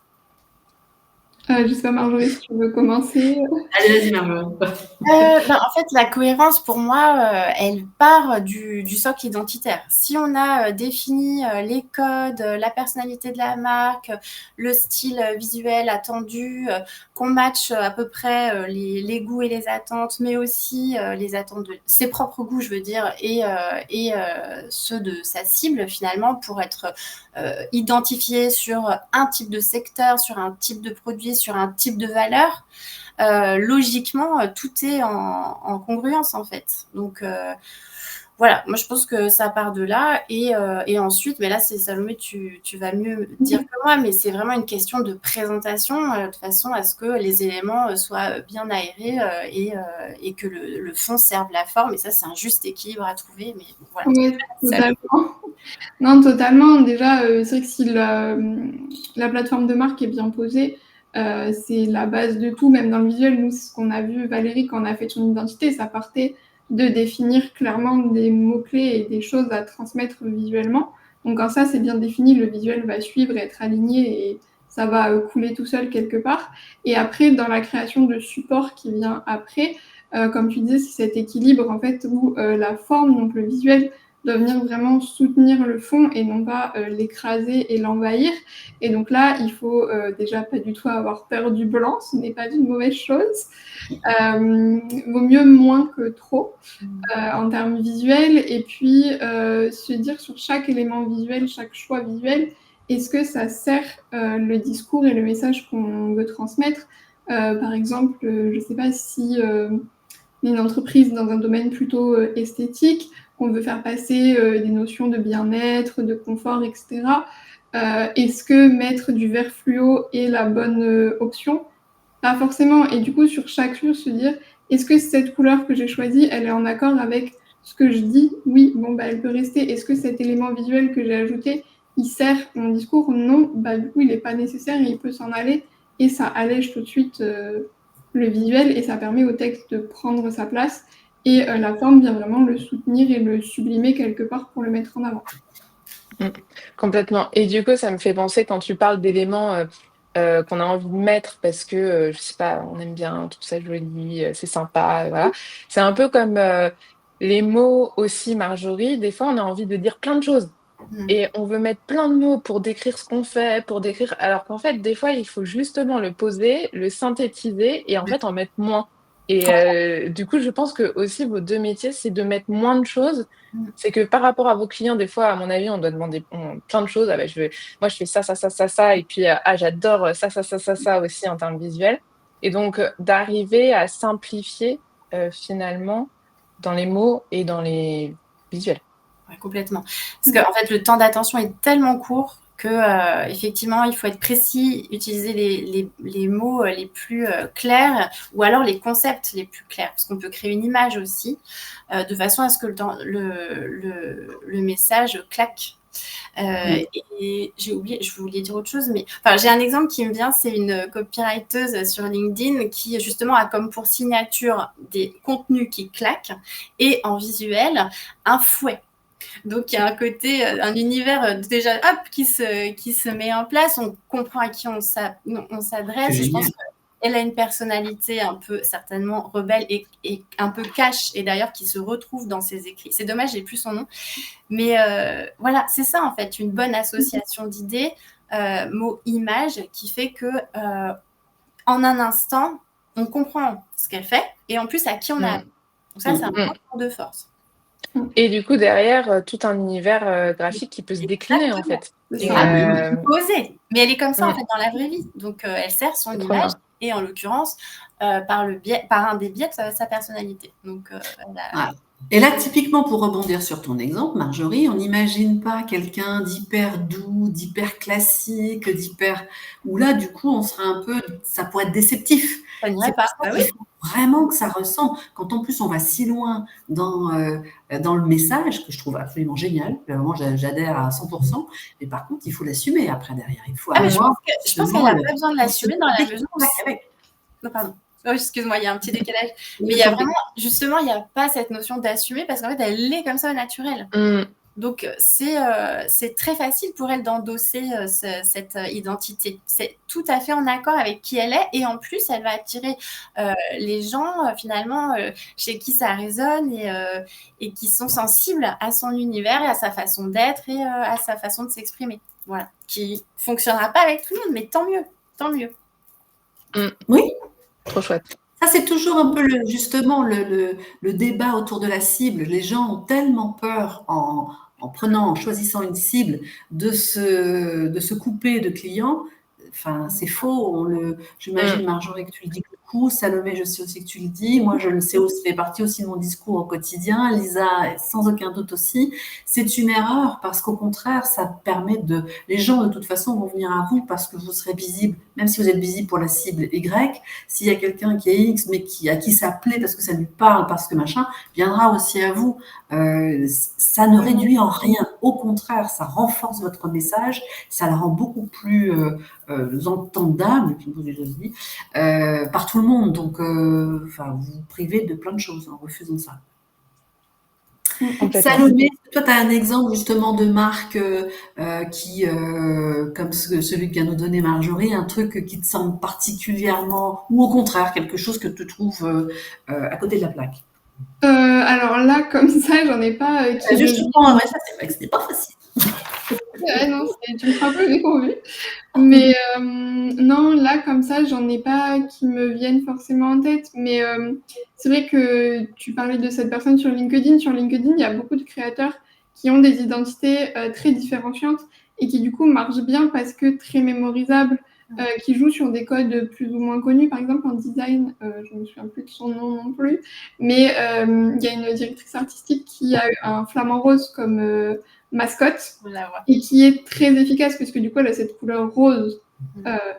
Je sais pas, Marjorie, si tu veux commencer. Allez, vas-y, Marjorie. En fait, la cohérence, pour moi, elle part du socle identitaire. Si on a défini les codes, la personnalité de la marque, le style visuel attendu, qu'on matche à peu près les goûts et les attentes, mais aussi les attentes de ses propres goûts, je veux dire, et ceux de sa cible, finalement, pour être identifié sur un type de secteur, sur un type de produit, sur un type de valeur. Logiquement, tout est en congruence en fait. Donc, voilà, moi je pense que ça part de là et ensuite, mais là c'est Salomé, tu vas mieux dire que moi, mais c'est vraiment une question de présentation de façon à ce que les éléments soient bien aérés et que le fond serve la forme. Et ça, c'est un juste équilibre à trouver. Mais bon, voilà. Oui, totalement. Non, totalement. Déjà, c'est vrai que si la plateforme de marque est bien posée, c'est la base de tout, même dans le visuel. Nous, c'est ce qu'on a vu, Valérie, quand on a fait son identité, ça partait de définir clairement des mots-clés et des choses à transmettre visuellement. Donc, quand ça, c'est bien défini, le visuel va suivre, être aligné et ça va couler tout seul quelque part. Et après, dans la création de support qui vient après, comme tu disais, c'est cet équilibre, en fait, où la forme, donc le visuel, doit venir vraiment soutenir le fond et non pas l'écraser et l'envahir. Et donc là, il faut déjà pas du tout avoir peur du blanc, ce n'est pas une mauvaise chose. Vaut mieux moins que trop en termes visuels. Et puis se dire sur chaque élément visuel, chaque choix visuel, est-ce que ça sert le discours et le message qu'on veut transmettre. Par exemple, je ne sais pas si une entreprise dans un domaine plutôt esthétique, on veut faire passer des notions de bien-être, de confort, etc. Est-ce que mettre du vert fluo est la bonne option? Pas forcément. Et du coup, sur chaque mur, se dire, est-ce que cette couleur que j'ai choisie, elle est en accord avec ce que je dis? Oui, bon, bah, elle peut rester. Est-ce que cet élément visuel que j'ai ajouté, il sert mon discours? Non, bah, du coup, il n'est pas nécessaire et il peut s'en aller. Et ça allège tout de suite le visuel et ça permet au texte de prendre sa place. Et la forme vient vraiment le soutenir et le sublimer quelque part pour le mettre en avant. Complètement. Et du coup, ça me fait penser quand tu parles d'éléments qu'on a envie de mettre parce que, je sais pas, on aime bien, tout ça joli, c'est sympa, voilà. C'est un peu comme les mots aussi, Marjorie. Des fois, on a envie de dire plein de choses. Et on veut mettre plein de mots pour décrire ce qu'on fait, pour décrire. Alors qu'en fait, des fois, il faut justement le poser, le synthétiser et en fait en mettre moins. Et du coup, je pense que aussi vos deux métiers, c'est de mettre moins de choses. C'est que par rapport à vos clients, des fois, à mon avis, on doit demander plein de choses. Ah ben, moi, je fais ça, ça, ça, ça, ça. Et puis, j'adore ça, ça, ça, ça, ça aussi en termes visuels. Et donc, d'arriver à simplifier finalement dans les mots et dans les visuels. Ouais, complètement. Parce qu'en fait, le temps d'attention est tellement court que effectivement, il faut être précis, utiliser les mots les plus clairs ou alors les concepts les plus clairs, parce qu'on peut créer une image aussi, de façon à ce que le message claque. Et j'ai oublié, je voulais dire autre chose, mais enfin, j'ai un exemple qui me vient, c'est une copywriteuse sur LinkedIn qui justement a comme pour signature des contenus qui claquent et en visuel un fouet. Donc, il y a un côté, un univers déjà hop, qui se met en place. On comprend à qui on s'adresse. Je pense qu'elle a une personnalité un peu certainement rebelle et un peu cash, et d'ailleurs qui se retrouve dans ses écrits. C'est dommage, j'ai plus son nom. Mais voilà, c'est ça en fait, une bonne association d'idées, mots-images, qui fait que en un instant, on comprend ce qu'elle fait et en plus à qui on a. Donc ça, c'est un point de force. Et du coup, derrière, tout un univers graphique qui peut se décliner, en fait. Posée. Mais elle est comme ça, en fait, dans la vraie vie. Donc, elle sert son image, et en l'occurrence, par un des biais de sa personnalité. Donc, Et là, typiquement, pour rebondir sur ton exemple, Marjorie, on n'imagine pas quelqu'un d'hyper doux, d'hyper classique, d'hyper... Où là, du coup, on serait un peu... Ça pourrait être déceptif. Ça n'irait pas. Il faut vraiment que ça ressemble. Quand en plus, on va si loin dans le message, que je trouve absolument génial. Vraiment, j'adhère à 100%. Mais par contre, il faut l'assumer après, derrière. Il faut avoir... Je pense qu'elle n'a pas besoin de l'assumer dans la mesure où... Non, pardon. Oh, excuse-moi, il y a un petit décalage. Mais il y a vraiment, justement, il n'y a pas cette notion d'assumer parce qu'en fait, elle est comme ça au naturel. Donc, c'est très facile pour elle d'endosser cette identité. C'est tout à fait en accord avec qui elle est. Et en plus, elle va attirer les gens, finalement, chez qui ça résonne et qui sont sensibles à son univers et à sa façon d'être et à sa façon de s'exprimer. Voilà. Qui ne fonctionnera pas avec tout le monde, mais tant mieux. Tant mieux. Oui. Trop chouette. Ça, c'est toujours un peu justement le débat autour de la cible. Les gens ont tellement peur en choisissant une cible, de se couper de clients. Enfin, c'est faux. J'imagine, Marjorie, que tu le dis beaucoup. Salomé, je sais aussi que tu le dis. Moi, je le sais aussi, ça fait partie aussi de mon discours au quotidien. Lisa, sans aucun doute aussi. C'est une erreur parce qu'au contraire, ça permet de... Les gens, de toute façon, vont venir à vous parce que vous serez visible, même si vous êtes visible pour la cible Y. S'il y a quelqu'un qui est X, mais à qui ça plaît parce que ça lui parle, parce que machin, viendra aussi à vous. Ça ne réduit en rien. Au contraire, ça renforce votre message, ça le rend beaucoup plus entendable, par tout le monde. Donc, vous vous privez de plein de choses en refusant ça. Salomé, toi, tu as un exemple justement de marque qui, comme celui que vient nous donner Marjorie, un truc qui te semble particulièrement, ou au contraire, quelque chose que tu trouves à côté de la plaque. Alors là, comme ça, j'en ai pas. Justement, ça, c'est vrai que c'était pas facile. Non, tu me feras un peu dépourvu. Mais non, là, comme ça, j'en ai pas qui me viennent forcément en tête. Mais c'est vrai que tu parlais de cette personne sur LinkedIn. Sur LinkedIn, il y a beaucoup de créateurs qui ont des identités très différenciantes et qui, du coup, marchent bien parce que très mémorisables, qui jouent sur des codes plus ou moins connus. Par exemple, en design, je ne me souviens plus de son nom non plus, mais il y a une directrice artistique qui a eu un flamant rose comme mascotte et qui est très efficace puisque du coup elle a cette couleur rose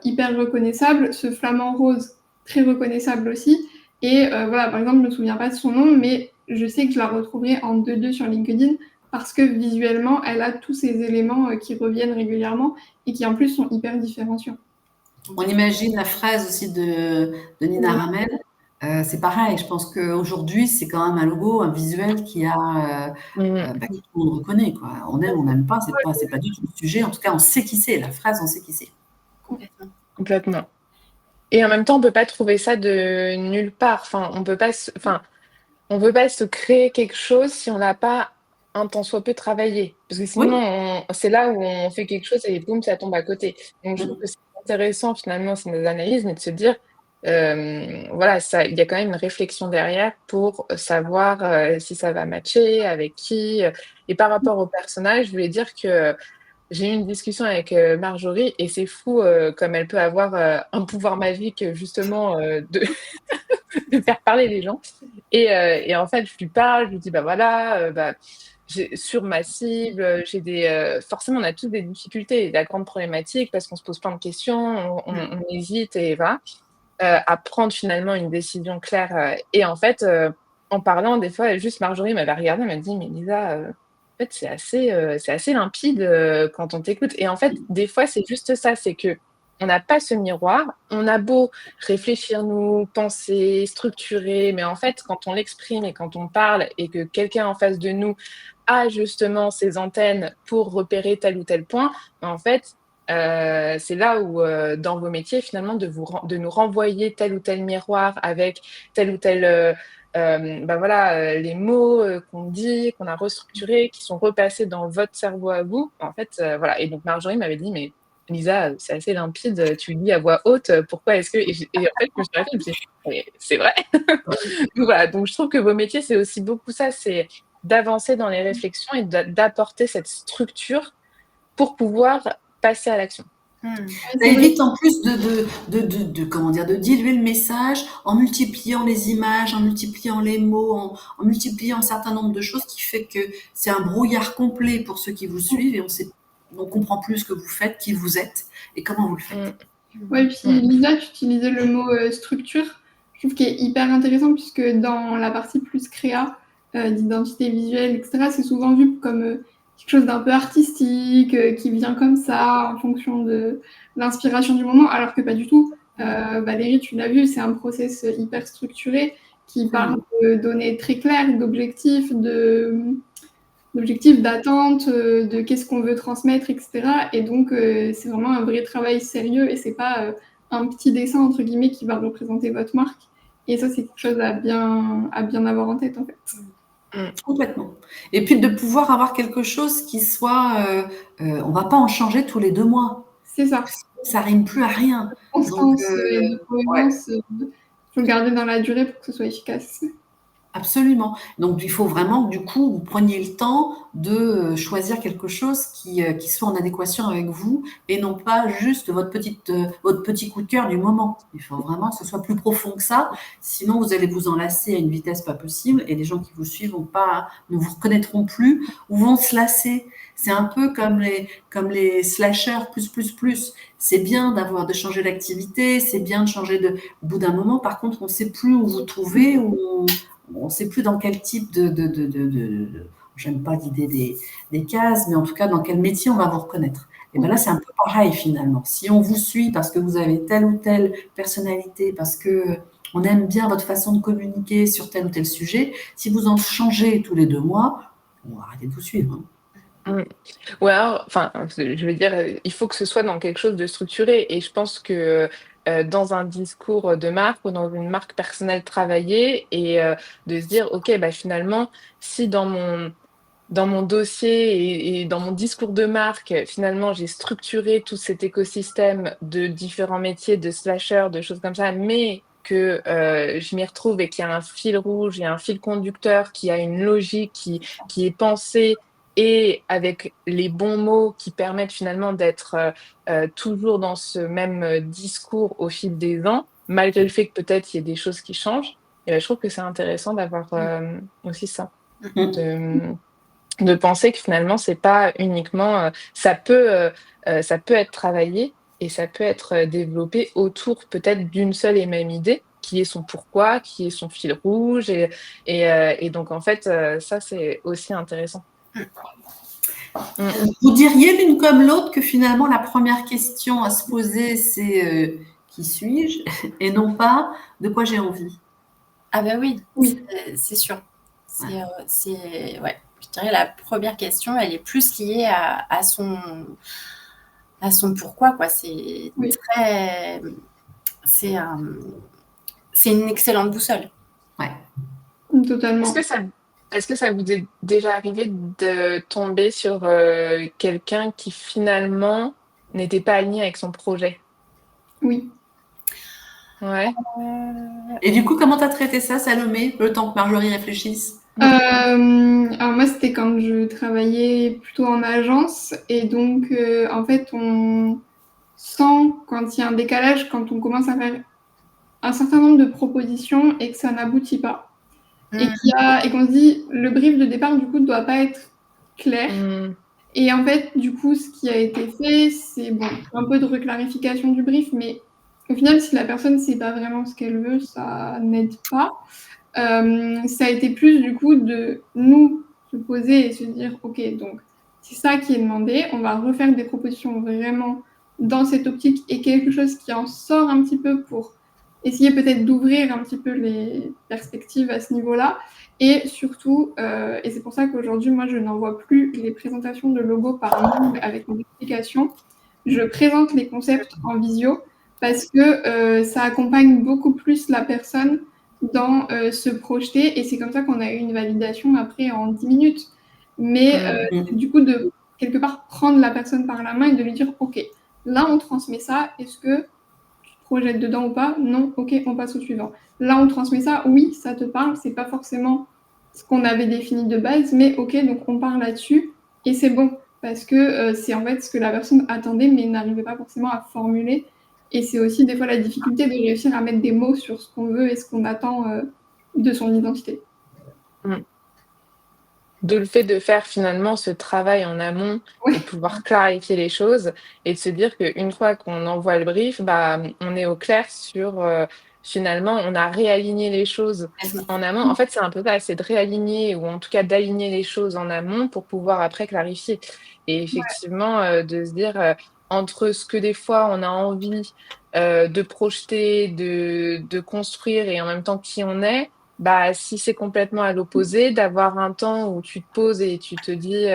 hyper reconnaissable, ce flamant rose très reconnaissable aussi, et voilà, par exemple je me souviens pas de son nom mais je sais que je la retrouverai en 2-2 sur LinkedIn parce que visuellement elle a tous ces éléments qui reviennent régulièrement et qui en plus sont hyper différenciants. On imagine la phrase aussi de Nina Ramel. C'est pareil, je pense qu'aujourd'hui, c'est quand même un logo, un visuel qui a, que tout le monde reconnaît, quoi. On aime, on n'aime pas, c'est pas du tout le sujet. En tout cas, on sait qui c'est. La phrase, on sait qui c'est. Complètement. Et en même temps, on peut pas trouver ça de nulle part. Enfin, on peut pas se créer quelque chose si on n'a pas un tant soit peu travaillé. Parce que sinon, c'est là où on fait quelque chose et boum, ça tombe à côté. Donc, je trouve que c'est intéressant, finalement, c'est nos analyses, mais de se dire, voilà, il y a quand même une réflexion derrière pour savoir si ça va matcher, avec qui. Et par rapport au personnage, je voulais dire que j'ai eu une discussion avec Marjorie et c'est fou comme elle peut avoir un pouvoir magique, justement, de faire parler les gens. Et en fait, je lui parle, je lui dis, bah voilà, sur ma cible, forcément, on a tous des difficultés, la grande problématique parce qu'on se pose plein de questions, on hésite et voilà, à prendre finalement une décision claire. Et en fait, en parlant, des fois, juste Marjorie m'avait regardée, elle m'a dit, mais Lisa, en fait, c'est assez limpide quand on t'écoute. Et en fait, des fois, c'est juste ça, c'est que on n'a pas ce miroir, on a beau réfléchir, nous, penser, structurer, mais en fait, quand on l'exprime et quand on parle et que quelqu'un en face de nous a justement ses antennes pour repérer tel ou tel point, en fait, c'est là où, dans vos métiers, finalement, de nous renvoyer tel ou tel miroir avec tel ou tel... voilà, les mots qu'on dit, qu'on a restructurés, qui sont repassés dans votre cerveau à vous. En fait, voilà. Et donc, Marjorie m'avait dit, mais Lisa, c'est assez limpide, tu le dis à voix haute, pourquoi est-ce que... Et en fait, je me suis arrêtée, je me suis dit, c'est vrai. Donc, voilà, donc je trouve que vos métiers, c'est aussi beaucoup ça, c'est d'avancer dans les réflexions et d'apporter cette structure pour pouvoir passer à l'action. Ça évite en plus de diluer le message en multipliant les images, en multipliant les mots, en multipliant un certain nombre de choses qui fait que c'est un brouillard complet pour ceux qui vous suivent et on comprend plus ce que vous faites, qui vous êtes et comment vous le faites. Ouais, puis Lisa, tu utilisais le mot structure, je trouve qu'il est hyper intéressant puisque dans la partie plus créa, d'identité visuelle, etc., c'est souvent vu comme quelque chose d'un peu artistique, qui vient comme ça, en fonction de l'inspiration du moment, alors que pas du tout. Valérie, tu l'as vu, c'est un process hyper structuré qui parle de données très claires, d'objectifs, d'attente, de qu'est-ce qu'on veut transmettre, etc. Et donc, c'est vraiment un vrai travail sérieux et c'est pas un petit dessin, entre guillemets, qui va représenter votre marque. Et ça, c'est quelque chose à bien avoir en tête, en fait. Complètement. Et puis de pouvoir avoir quelque chose qui soit... on va pas en changer tous les 2 mois. C'est ça. Ça rime plus à rien. Constance et de cohérence, il faut le garder dans la durée pour que ce soit efficace. Absolument. Donc, il faut vraiment que du coup, vous preniez le temps de choisir quelque chose qui soit en adéquation avec vous et non pas juste votre petit coup de cœur du moment. Il faut vraiment que ce soit plus profond que ça. Sinon, vous allez vous enlacer à une vitesse pas possible et les gens qui vous suivent ne vous reconnaîtront plus ou vont se lasser. C'est un peu comme les slashers plus. C'est bien de changer d'activité, c'est bien de changer au bout d'un moment. Par contre, on ne sait plus où vous trouver, on ne sait plus dans quel type j'aime pas l'idée des cases, mais en tout cas, dans quel métier on va vous reconnaître. Et bien là, c'est un peu pareil finalement. Si on vous suit parce que vous avez telle ou telle personnalité, parce que on aime bien votre façon de communiquer sur tel ou tel sujet, si vous en changez tous les 2 mois, on va arrêter de vous suivre. Ou alors, enfin, je veux dire, il faut que ce soit dans quelque chose de structuré et je pense que, dans un discours de marque ou dans une marque personnelle travaillée et de se dire: «OK, bah, finalement, si dans mon dossier et dans mon discours de marque, finalement, j'ai structuré tout cet écosystème de différents métiers, de slasheurs, de choses comme ça, mais que, je m'y retrouve et qu'il y a un fil rouge, il y a un fil conducteur, qui a une logique, qui est pensée et avec les bons mots qui permettent finalement d'être, toujours dans ce même, discours au fil des ans, malgré le fait que peut-être il y ait des choses qui changent». Et je trouve que c'est intéressant d'avoir, aussi ça, de de penser que finalement c'est pas uniquement, ça peut être travaillé et ça peut être, développé autour peut-être d'une seule et même idée, qui est son pourquoi, qui est son fil rouge et donc en fait, ça c'est aussi intéressant. Mmh. Vous diriez l'une comme l'autre que finalement la première question à se poser, c'est qui suis-je et non pas de quoi j'ai envie. Ah bah oui, Oui. c'est sûr. Ouais, je dirais la première question, elle est plus liée à son pourquoi, quoi. C'est Oui. très, c'est une excellente boussole. Ouais. Totalement. Est-ce que ça vous est déjà arrivé de tomber sur, quelqu'un qui finalement n'était pas aligné avec son projet? Oui. Ouais. Et du coup, comment tu as traité ça, Salomé, le temps que Marjorie réfléchisse? Alors moi, c'était quand je travaillais plutôt en agence et donc en fait, on sent quand il y a un décalage, quand on commence à faire un certain nombre de propositions et que ça n'aboutit pas. Et qu'on se dit, le brief de départ, du coup, ne doit pas être clair. Et en fait, du coup, ce qui a été fait, c'est bon, un peu de reclarification du brief, mais au final, si la personne ne sait pas vraiment ce qu'elle veut, ça n'aide pas. Ça a été plus, du coup, de nous se poser et se dire, OK, donc c'est ça qui est demandé, on va refaire des propositions vraiment dans cette optique et quelque chose qui en sort un petit peu pour essayer peut-être d'ouvrir un petit peu les perspectives à ce niveau-là. Et surtout, et c'est pour ça qu'aujourd'hui, moi, je n'envoie plus les présentations de logos par mail avec une explication. Je présente les concepts en visio parce que ça accompagne beaucoup plus la personne dans se projeter. Et c'est comme ça qu'on a eu une validation après en 10 minutes. Mais c'est du coup de quelque part prendre la personne par la main et de lui dire, OK, là, on transmet ça. Est-ce que projette dedans ou pas? Non, ok, on passe au suivant. Là, on transmet ça, oui, ça te parle, c'est pas forcément ce qu'on avait défini de base, mais ok, donc on parle là-dessus et c'est bon parce que c'est en fait ce que la personne attendait mais n'arrivait pas forcément à formuler. Et c'est aussi des fois la difficulté de réussir à mettre des mots sur ce qu'on veut et ce qu'on attend de son identité. De le fait de faire finalement ce travail en amont et de pouvoir clarifier les choses et de se dire qu'une fois qu'on envoie le brief, bah, on est au clair sur, finalement, on a réaligné les choses en amont. En fait, c'est un peu ça, c'est de réaligner ou en tout cas d'aligner les choses en amont pour pouvoir après clarifier. Et effectivement, de se dire, entre ce que des fois on a envie, de projeter, de construire et en même temps qui on est, bah, si c'est complètement à l'opposé, d'avoir un temps où tu te poses et tu te dis,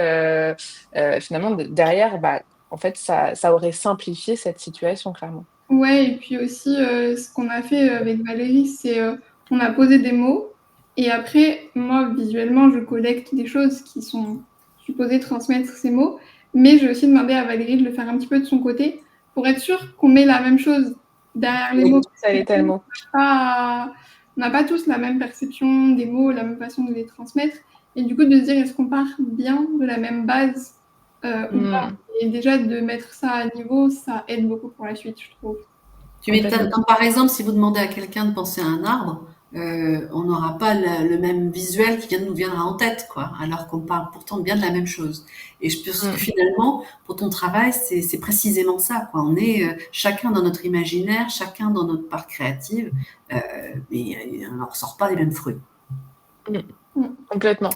finalement derrière, bah, en fait ça aurait simplifié cette situation clairement. Ouais, et puis aussi, ce qu'on a fait avec Valérie, c'est on a posé des mots et après, moi, visuellement, je collecte des choses qui sont supposées transmettre ces mots, mais j'ai aussi demandé à Valérie de le faire un petit peu de son côté pour être sûr qu'on met la même chose derrière les mots. Ça allait tellement. Pas on n'a pas tous la même perception des mots, la même façon de les transmettre. Et du coup, de se dire, est-ce qu'on part bien de la même base ou pas? Et déjà, de mettre ça à niveau, ça aide beaucoup pour la suite, je trouve. Tu m'étonnes. Donc, par exemple, si vous demandez à quelqu'un de penser à un arbre, on n'aura pas le même visuel qui nous viendra en tête, quoi, alors qu'on parle pourtant bien de la même chose. Et je pense que finalement, pour ton travail, c'est précisément ça, quoi. On est chacun dans notre imaginaire, chacun dans notre part créative, mais on n'en ressort pas les mêmes fruits. Complètement.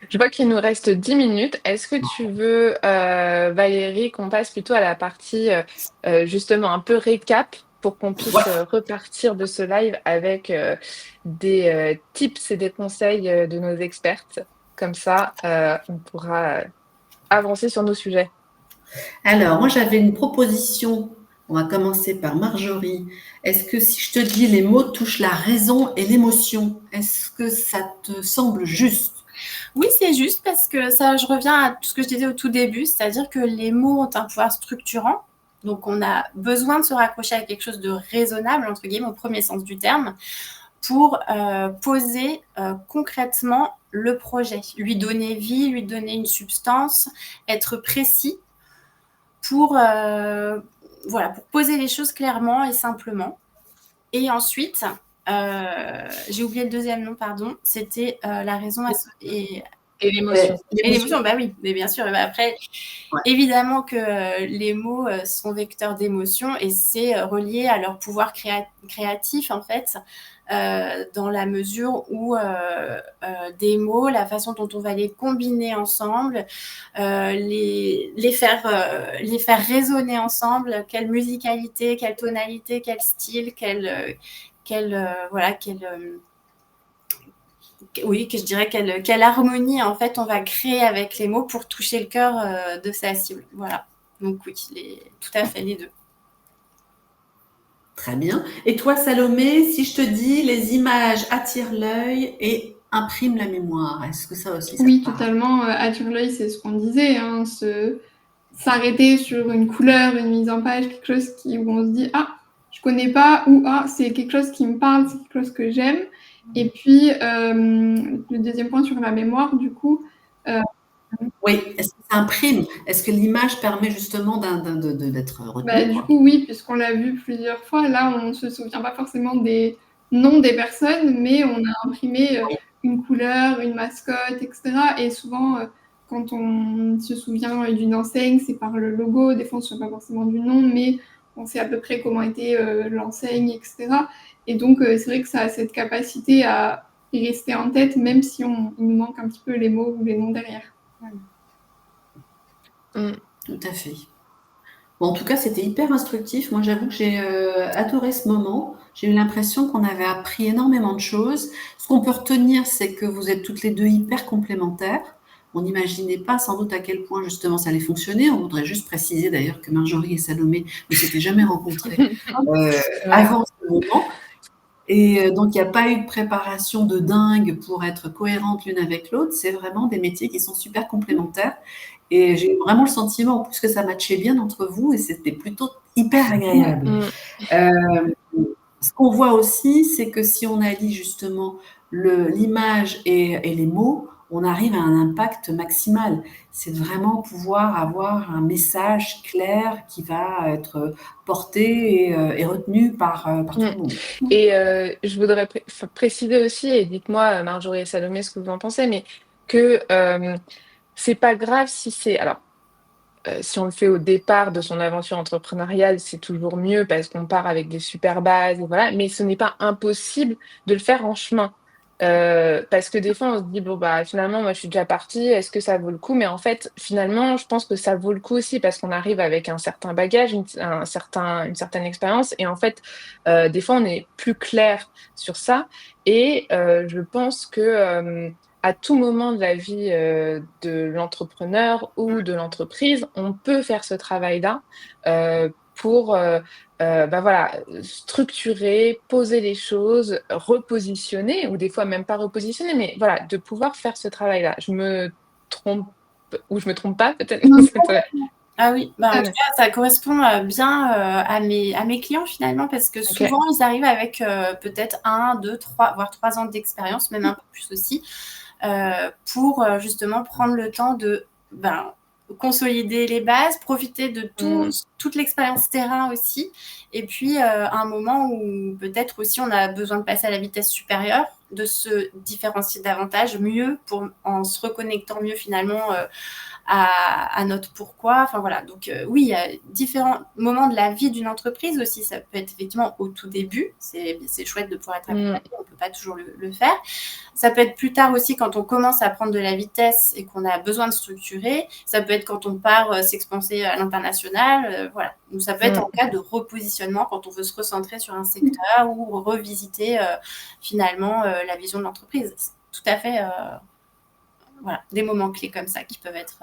Je vois qu'il nous reste 10 minutes. Est-ce que tu veux, Valérie, qu'on passe plutôt à la partie justement un peu récap pour qu'on puisse repartir de ce live avec des tips et des conseils de nos expertes. Comme ça, on pourra avancer sur nos sujets. Alors, moi, j'avais une proposition. On va commencer par Marjorie. Est-ce que si je te dis les mots touchent la raison et l'émotion, est-ce que ça te semble juste? Oui, c'est juste parce que ça, je reviens à tout ce que je disais au tout début, c'est-à-dire que les mots ont un pouvoir structurant. Donc, on a besoin de se raccrocher à quelque chose de raisonnable, entre guillemets, au premier sens du terme, pour poser concrètement le projet, lui donner vie, lui donner une substance, être précis pour, voilà, pour poser les choses clairement et simplement. Et ensuite, j'ai oublié le deuxième nom, pardon, c'était la raison et l'émotion. Et l'émotion, bah oui, mais bien sûr. Bah après, évidemment que les mots sont vecteurs d'émotions et c'est relié à leur pouvoir créatif, en fait, dans la mesure où des mots, la façon dont on va les combiner ensemble, les faire résonner ensemble, quelle musicalité, quelle tonalité, quel style, oui, que je dirais quelle harmonie en fait on va créer avec les mots pour toucher le cœur de sa cible. Voilà. Donc oui, tout à fait les deux. Très bien. Et toi, Salomé, si je te dis les images attirent l'œil et impriment la mémoire, est-ce que ça aussi, ça Oui, te parle? totalement. Attire l'œil, c'est ce qu'on disait, hein, s'arrêter sur une couleur, une mise en page, quelque chose où on se dit « Ah, je connais pas » ou « Ah, c'est quelque chose qui me parle, c'est quelque chose que j'aime ». Et puis, le deuxième point sur la mémoire, du coup... Oui, est-ce que ça imprime? Est-ce que l'image permet justement d'être retenue? Du coup, oui, puisqu'on l'a vu plusieurs fois, là, on ne se souvient pas forcément des noms des personnes, mais on a imprimé une couleur, une mascotte, etc. Et souvent, quand on se souvient d'une enseigne, c'est par le logo. Des fois, on ne se souvient pas forcément du nom, mais on sait à peu près comment était l'enseigne, etc. Et donc, c'est vrai que ça a cette capacité à y rester en tête, même si il nous manque un petit peu les mots ou les noms derrière. Tout à fait. Bon, en tout cas, c'était hyper instructif. Moi, j'avoue que j'ai adoré ce moment. J'ai eu l'impression qu'on avait appris énormément de choses. Ce qu'on peut retenir, c'est que vous êtes toutes les deux hyper complémentaires. On n'imaginait pas sans doute à quel point justement ça allait fonctionner. On voudrait juste préciser d'ailleurs que Marjorie et Salomé ne s'étaient jamais rencontrées avant ce moment. Et donc, il n'y a pas eu de préparation de dingue pour être cohérente l'une avec l'autre. C'est vraiment des métiers qui sont super complémentaires. Et j'ai eu vraiment le sentiment, en plus, que ça matchait bien entre vous et c'était plutôt hyper agréable. Ce qu'on voit aussi, c'est que si on allie justement l'image et les mots, on arrive à un impact maximal. C'est vraiment pouvoir avoir un message clair qui va être porté et retenu par tout le monde. Et je voudrais préciser aussi, et dites-moi, Marjorie et Salomé, ce que vous en pensez, mais que c'est pas grave si c'est... Alors, si on le fait au départ de son aventure entrepreneuriale, c'est toujours mieux parce qu'on part avec des super bases, et voilà, mais ce n'est pas impossible de le faire en chemin. Parce que des fois, on se dit, bon, bah, finalement, moi, je suis déjà partie, est-ce que ça vaut le coup? Mais en fait, finalement, je pense que ça vaut le coup aussi parce qu'on arrive avec un certain bagage, une certaine expérience. Et en fait, des fois, on est plus clair sur ça. Et je pense que à tout moment de la vie de l'entrepreneur ou de l'entreprise, on peut faire ce travail-là pour voilà, structurer, poser les choses, repositionner, ou des fois même pas repositionner, mais voilà, de pouvoir faire ce travail-là. Je me trompe ou je me trompe pas, peut-être. Ah oui, bah, en Euh, tout cas, ça correspond bien à mes clients finalement, parce que souvent, ils arrivent avec peut-être 1, 2, 3, voire 3 ans d'expérience, même un peu plus aussi, pour justement prendre le temps de consolider les bases, profiter de toute l'expérience terrain aussi, et puis un moment où peut-être aussi on a besoin de passer à la vitesse supérieure, de se différencier davantage, mieux, en se reconnectant mieux finalement à notre pourquoi. Enfin voilà, donc oui, il y a différents moments de la vie d'une entreprise aussi. Ça peut être effectivement au tout début, c'est chouette de pouvoir être accompagné, on ne peut pas toujours le faire. Ça peut être plus tard aussi quand on commence à prendre de la vitesse et qu'on a besoin de structurer. Ça peut être quand on part s'expanser à l'international, voilà. Donc ça peut être en cas de repositionnement, quand on veut se recentrer sur un secteur ou revisiter finalement la vision de l'entreprise. C'est tout à fait voilà, des moments clés comme ça qui peuvent être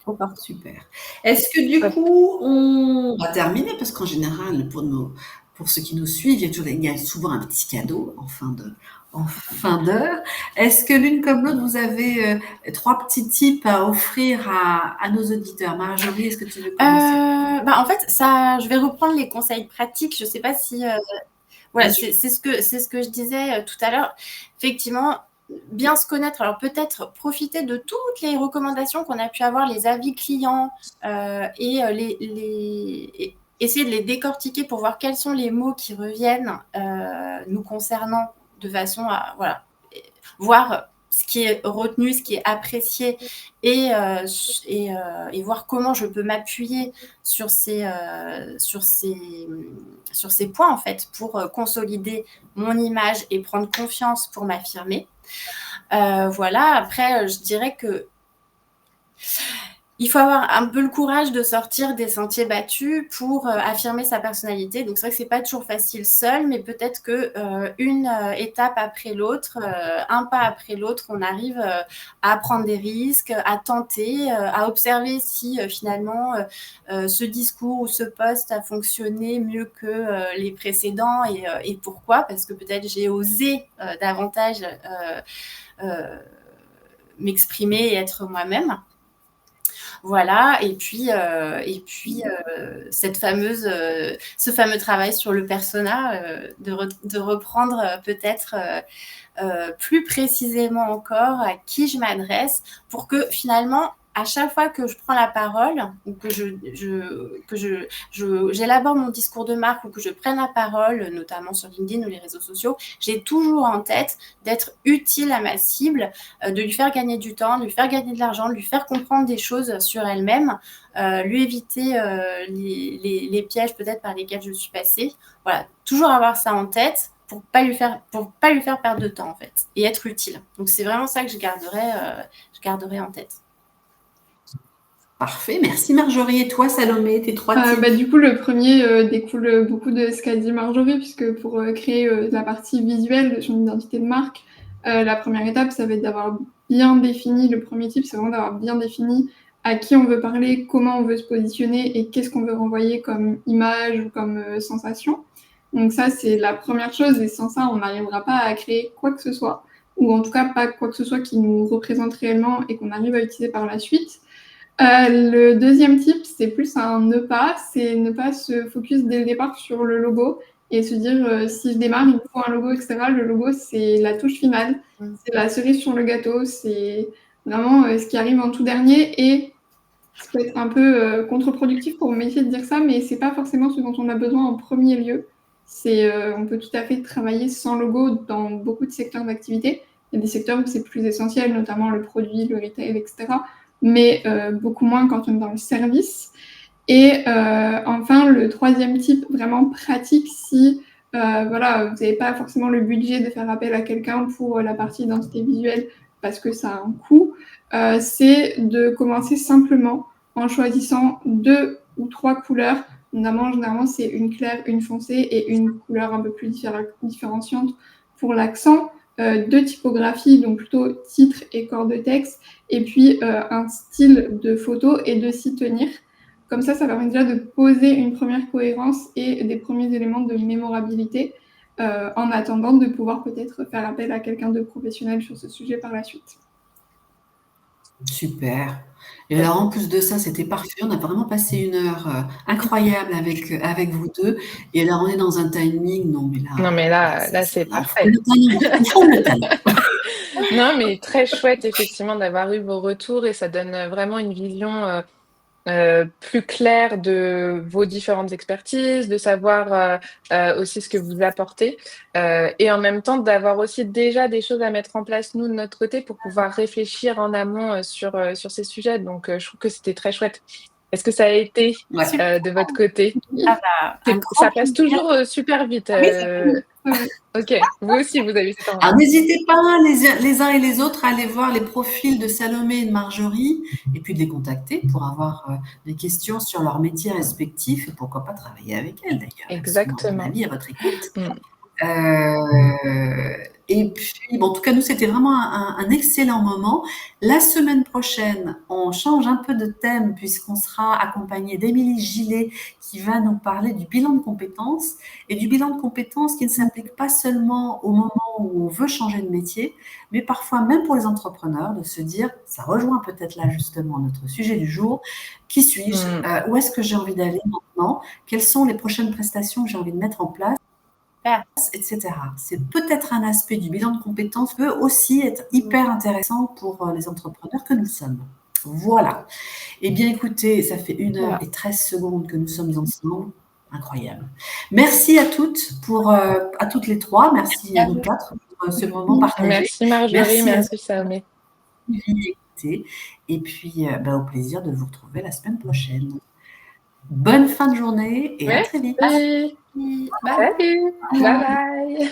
opportuns. Super. Est-ce que du coup, on va terminer, parce qu'en général, pour ceux qui nous suivent, il y a souvent un petit cadeau en fin d'heure. Est-ce que l'une comme l'autre, vous avez 3 petits tips à offrir à nos auditeurs? Marjorie, est-ce que tu veux commencer? En fait, je vais reprendre les conseils pratiques. Je ne sais pas si voilà, c'est ce que je disais tout à l'heure. Effectivement, bien se connaître. Alors peut-être profiter de toutes les recommandations qu'on a pu avoir, les avis clients, et essayer de les décortiquer pour voir quels sont les mots qui reviennent nous concernant, de façon à voir ce qui est retenu, ce qui est apprécié, et voir comment je peux m'appuyer sur ces points en fait, pour consolider mon image et prendre confiance pour m'affirmer. Voilà. Après, je dirais que il faut avoir un peu le courage de sortir des sentiers battus pour affirmer sa personnalité. Donc c'est vrai que c'est pas toujours facile seul, mais peut-être que une étape après l'autre, un pas après l'autre, on arrive à prendre des risques, à tenter, à observer si finalement ce discours ou ce post a fonctionné mieux que les précédents, et pourquoi, parce que peut-être j'ai osé davantage m'exprimer et être moi-même. Voilà, et puis ce fameux travail sur le persona, de reprendre peut-être plus précisément encore à qui je m'adresse, pour que finalement, à chaque fois que je prends la parole, ou que j'élabore mon discours de marque, ou que je prenne la parole, notamment sur LinkedIn ou les réseaux sociaux, j'ai toujours en tête d'être utile à ma cible, de lui faire gagner du temps, de lui faire gagner de l'argent, de lui faire comprendre des choses sur elle-même, lui éviter les pièges peut-être par lesquels je suis passée. Voilà, toujours avoir ça en tête pour pas lui faire perdre de temps en fait, et être utile. Donc c'est vraiment ça que je garderai en tête. Parfait, merci Marjorie. Et toi, Salomé, tes 3 tips? Du coup, le premier découle beaucoup de ce qu'a dit Marjorie, puisque pour créer la partie visuelle de son identité de marque, la première étape, ça va être d'avoir bien défini, le premier tip, c'est vraiment d'avoir bien défini à qui on veut parler, comment on veut se positionner et qu'est-ce qu'on veut renvoyer comme image ou comme sensation. Donc ça, c'est la première chose, et sans ça, on n'arrivera pas à créer quoi que ce soit, ou en tout cas pas quoi que ce soit qui nous représente réellement et qu'on arrive à utiliser par la suite. Le deuxième type, c'est plus c'est ne pas se focus dès le départ sur le logo et se dire si je démarre, il me faut un logo, etc. Le logo, c'est la touche finale, c'est la cerise sur le gâteau, c'est vraiment ce qui arrive en tout dernier, et ça peut être un peu contre-productif pour mon métier de dire ça, mais c'est pas forcément ce dont on a besoin en premier lieu. On peut tout à fait travailler sans logo dans beaucoup de secteurs d'activité. Il y a des secteurs où c'est plus essentiel, notamment le produit, le retail, etc. Mais beaucoup moins quand on est dans le service. Et enfin, le troisième type vraiment pratique, si voilà, vous n'avez pas forcément le budget de faire appel à quelqu'un pour la partie identité visuelle parce que ça a un coût, c'est de commencer simplement en choisissant 2 ou 3 couleurs. Généralement, c'est une claire, une foncée et une couleur un peu plus différenciante pour l'accent. 2 typographies, donc plutôt titre et corps de texte, et puis un style de photo et de s'y tenir. Comme ça permet déjà de poser une première cohérence et des premiers éléments de mémorabilité, en attendant de pouvoir peut-être faire appel à quelqu'un de professionnel sur ce sujet par la suite. Super. Et alors, en plus de ça, c'était parfait. On a vraiment passé une heure incroyable avec vous deux. Et alors, on est dans un timing. Non, mais Non, mais là, c'est là, parfait. il faut le talent. Non, mais très chouette, effectivement, d'avoir eu vos retours et ça donne vraiment une vision plus claire de vos différentes expertises, de savoir aussi ce que vous apportez et en même temps d'avoir aussi déjà des choses à mettre en place, nous, de notre côté, pour pouvoir réfléchir en amont sur ces sujets. Donc, je trouve que c'était très chouette. Est-ce que ça a été Ouais. de votre côté? Un grand Ça passe plaisir. toujours super vite. Ok, vous aussi, vous avez cette envie. Alors, n'hésitez pas les uns et les autres à aller voir les profils de Salomé et de Marjorie et puis de les contacter pour avoir des questions sur leur métier respectif et pourquoi pas travailler avec elles d'ailleurs. Exactement. Elles sont, à mon avis, à votre écoute. Et puis, bon, en tout cas, nous, c'était vraiment un excellent moment. La semaine prochaine, on change un peu de thème puisqu'on sera accompagné d'Émilie Gillet qui va nous parler du bilan de compétences et du bilan de compétences qui ne s'applique pas seulement au moment où on veut changer de métier, mais parfois même pour les entrepreneurs de se dire, ça rejoint peut-être là justement notre sujet du jour, qui suis-je? Où est-ce que j'ai envie d'aller maintenant? Quelles sont les prochaines prestations que j'ai envie de mettre en place? Etc. C'est peut-être un aspect du bilan de compétences qui peut aussi être hyper intéressant pour les entrepreneurs que nous sommes. Voilà. Eh bien, écoutez, ça fait 1h13 que nous sommes ensemble. Incroyable. Merci à toutes, à toutes les trois. Merci à nous quatre pour ce moment partagé. Merci Marjorie, merci Salomé. Et puis, au plaisir de vous retrouver la semaine prochaine. Bonne fin de journée et à très vite. Salut. Bye bye.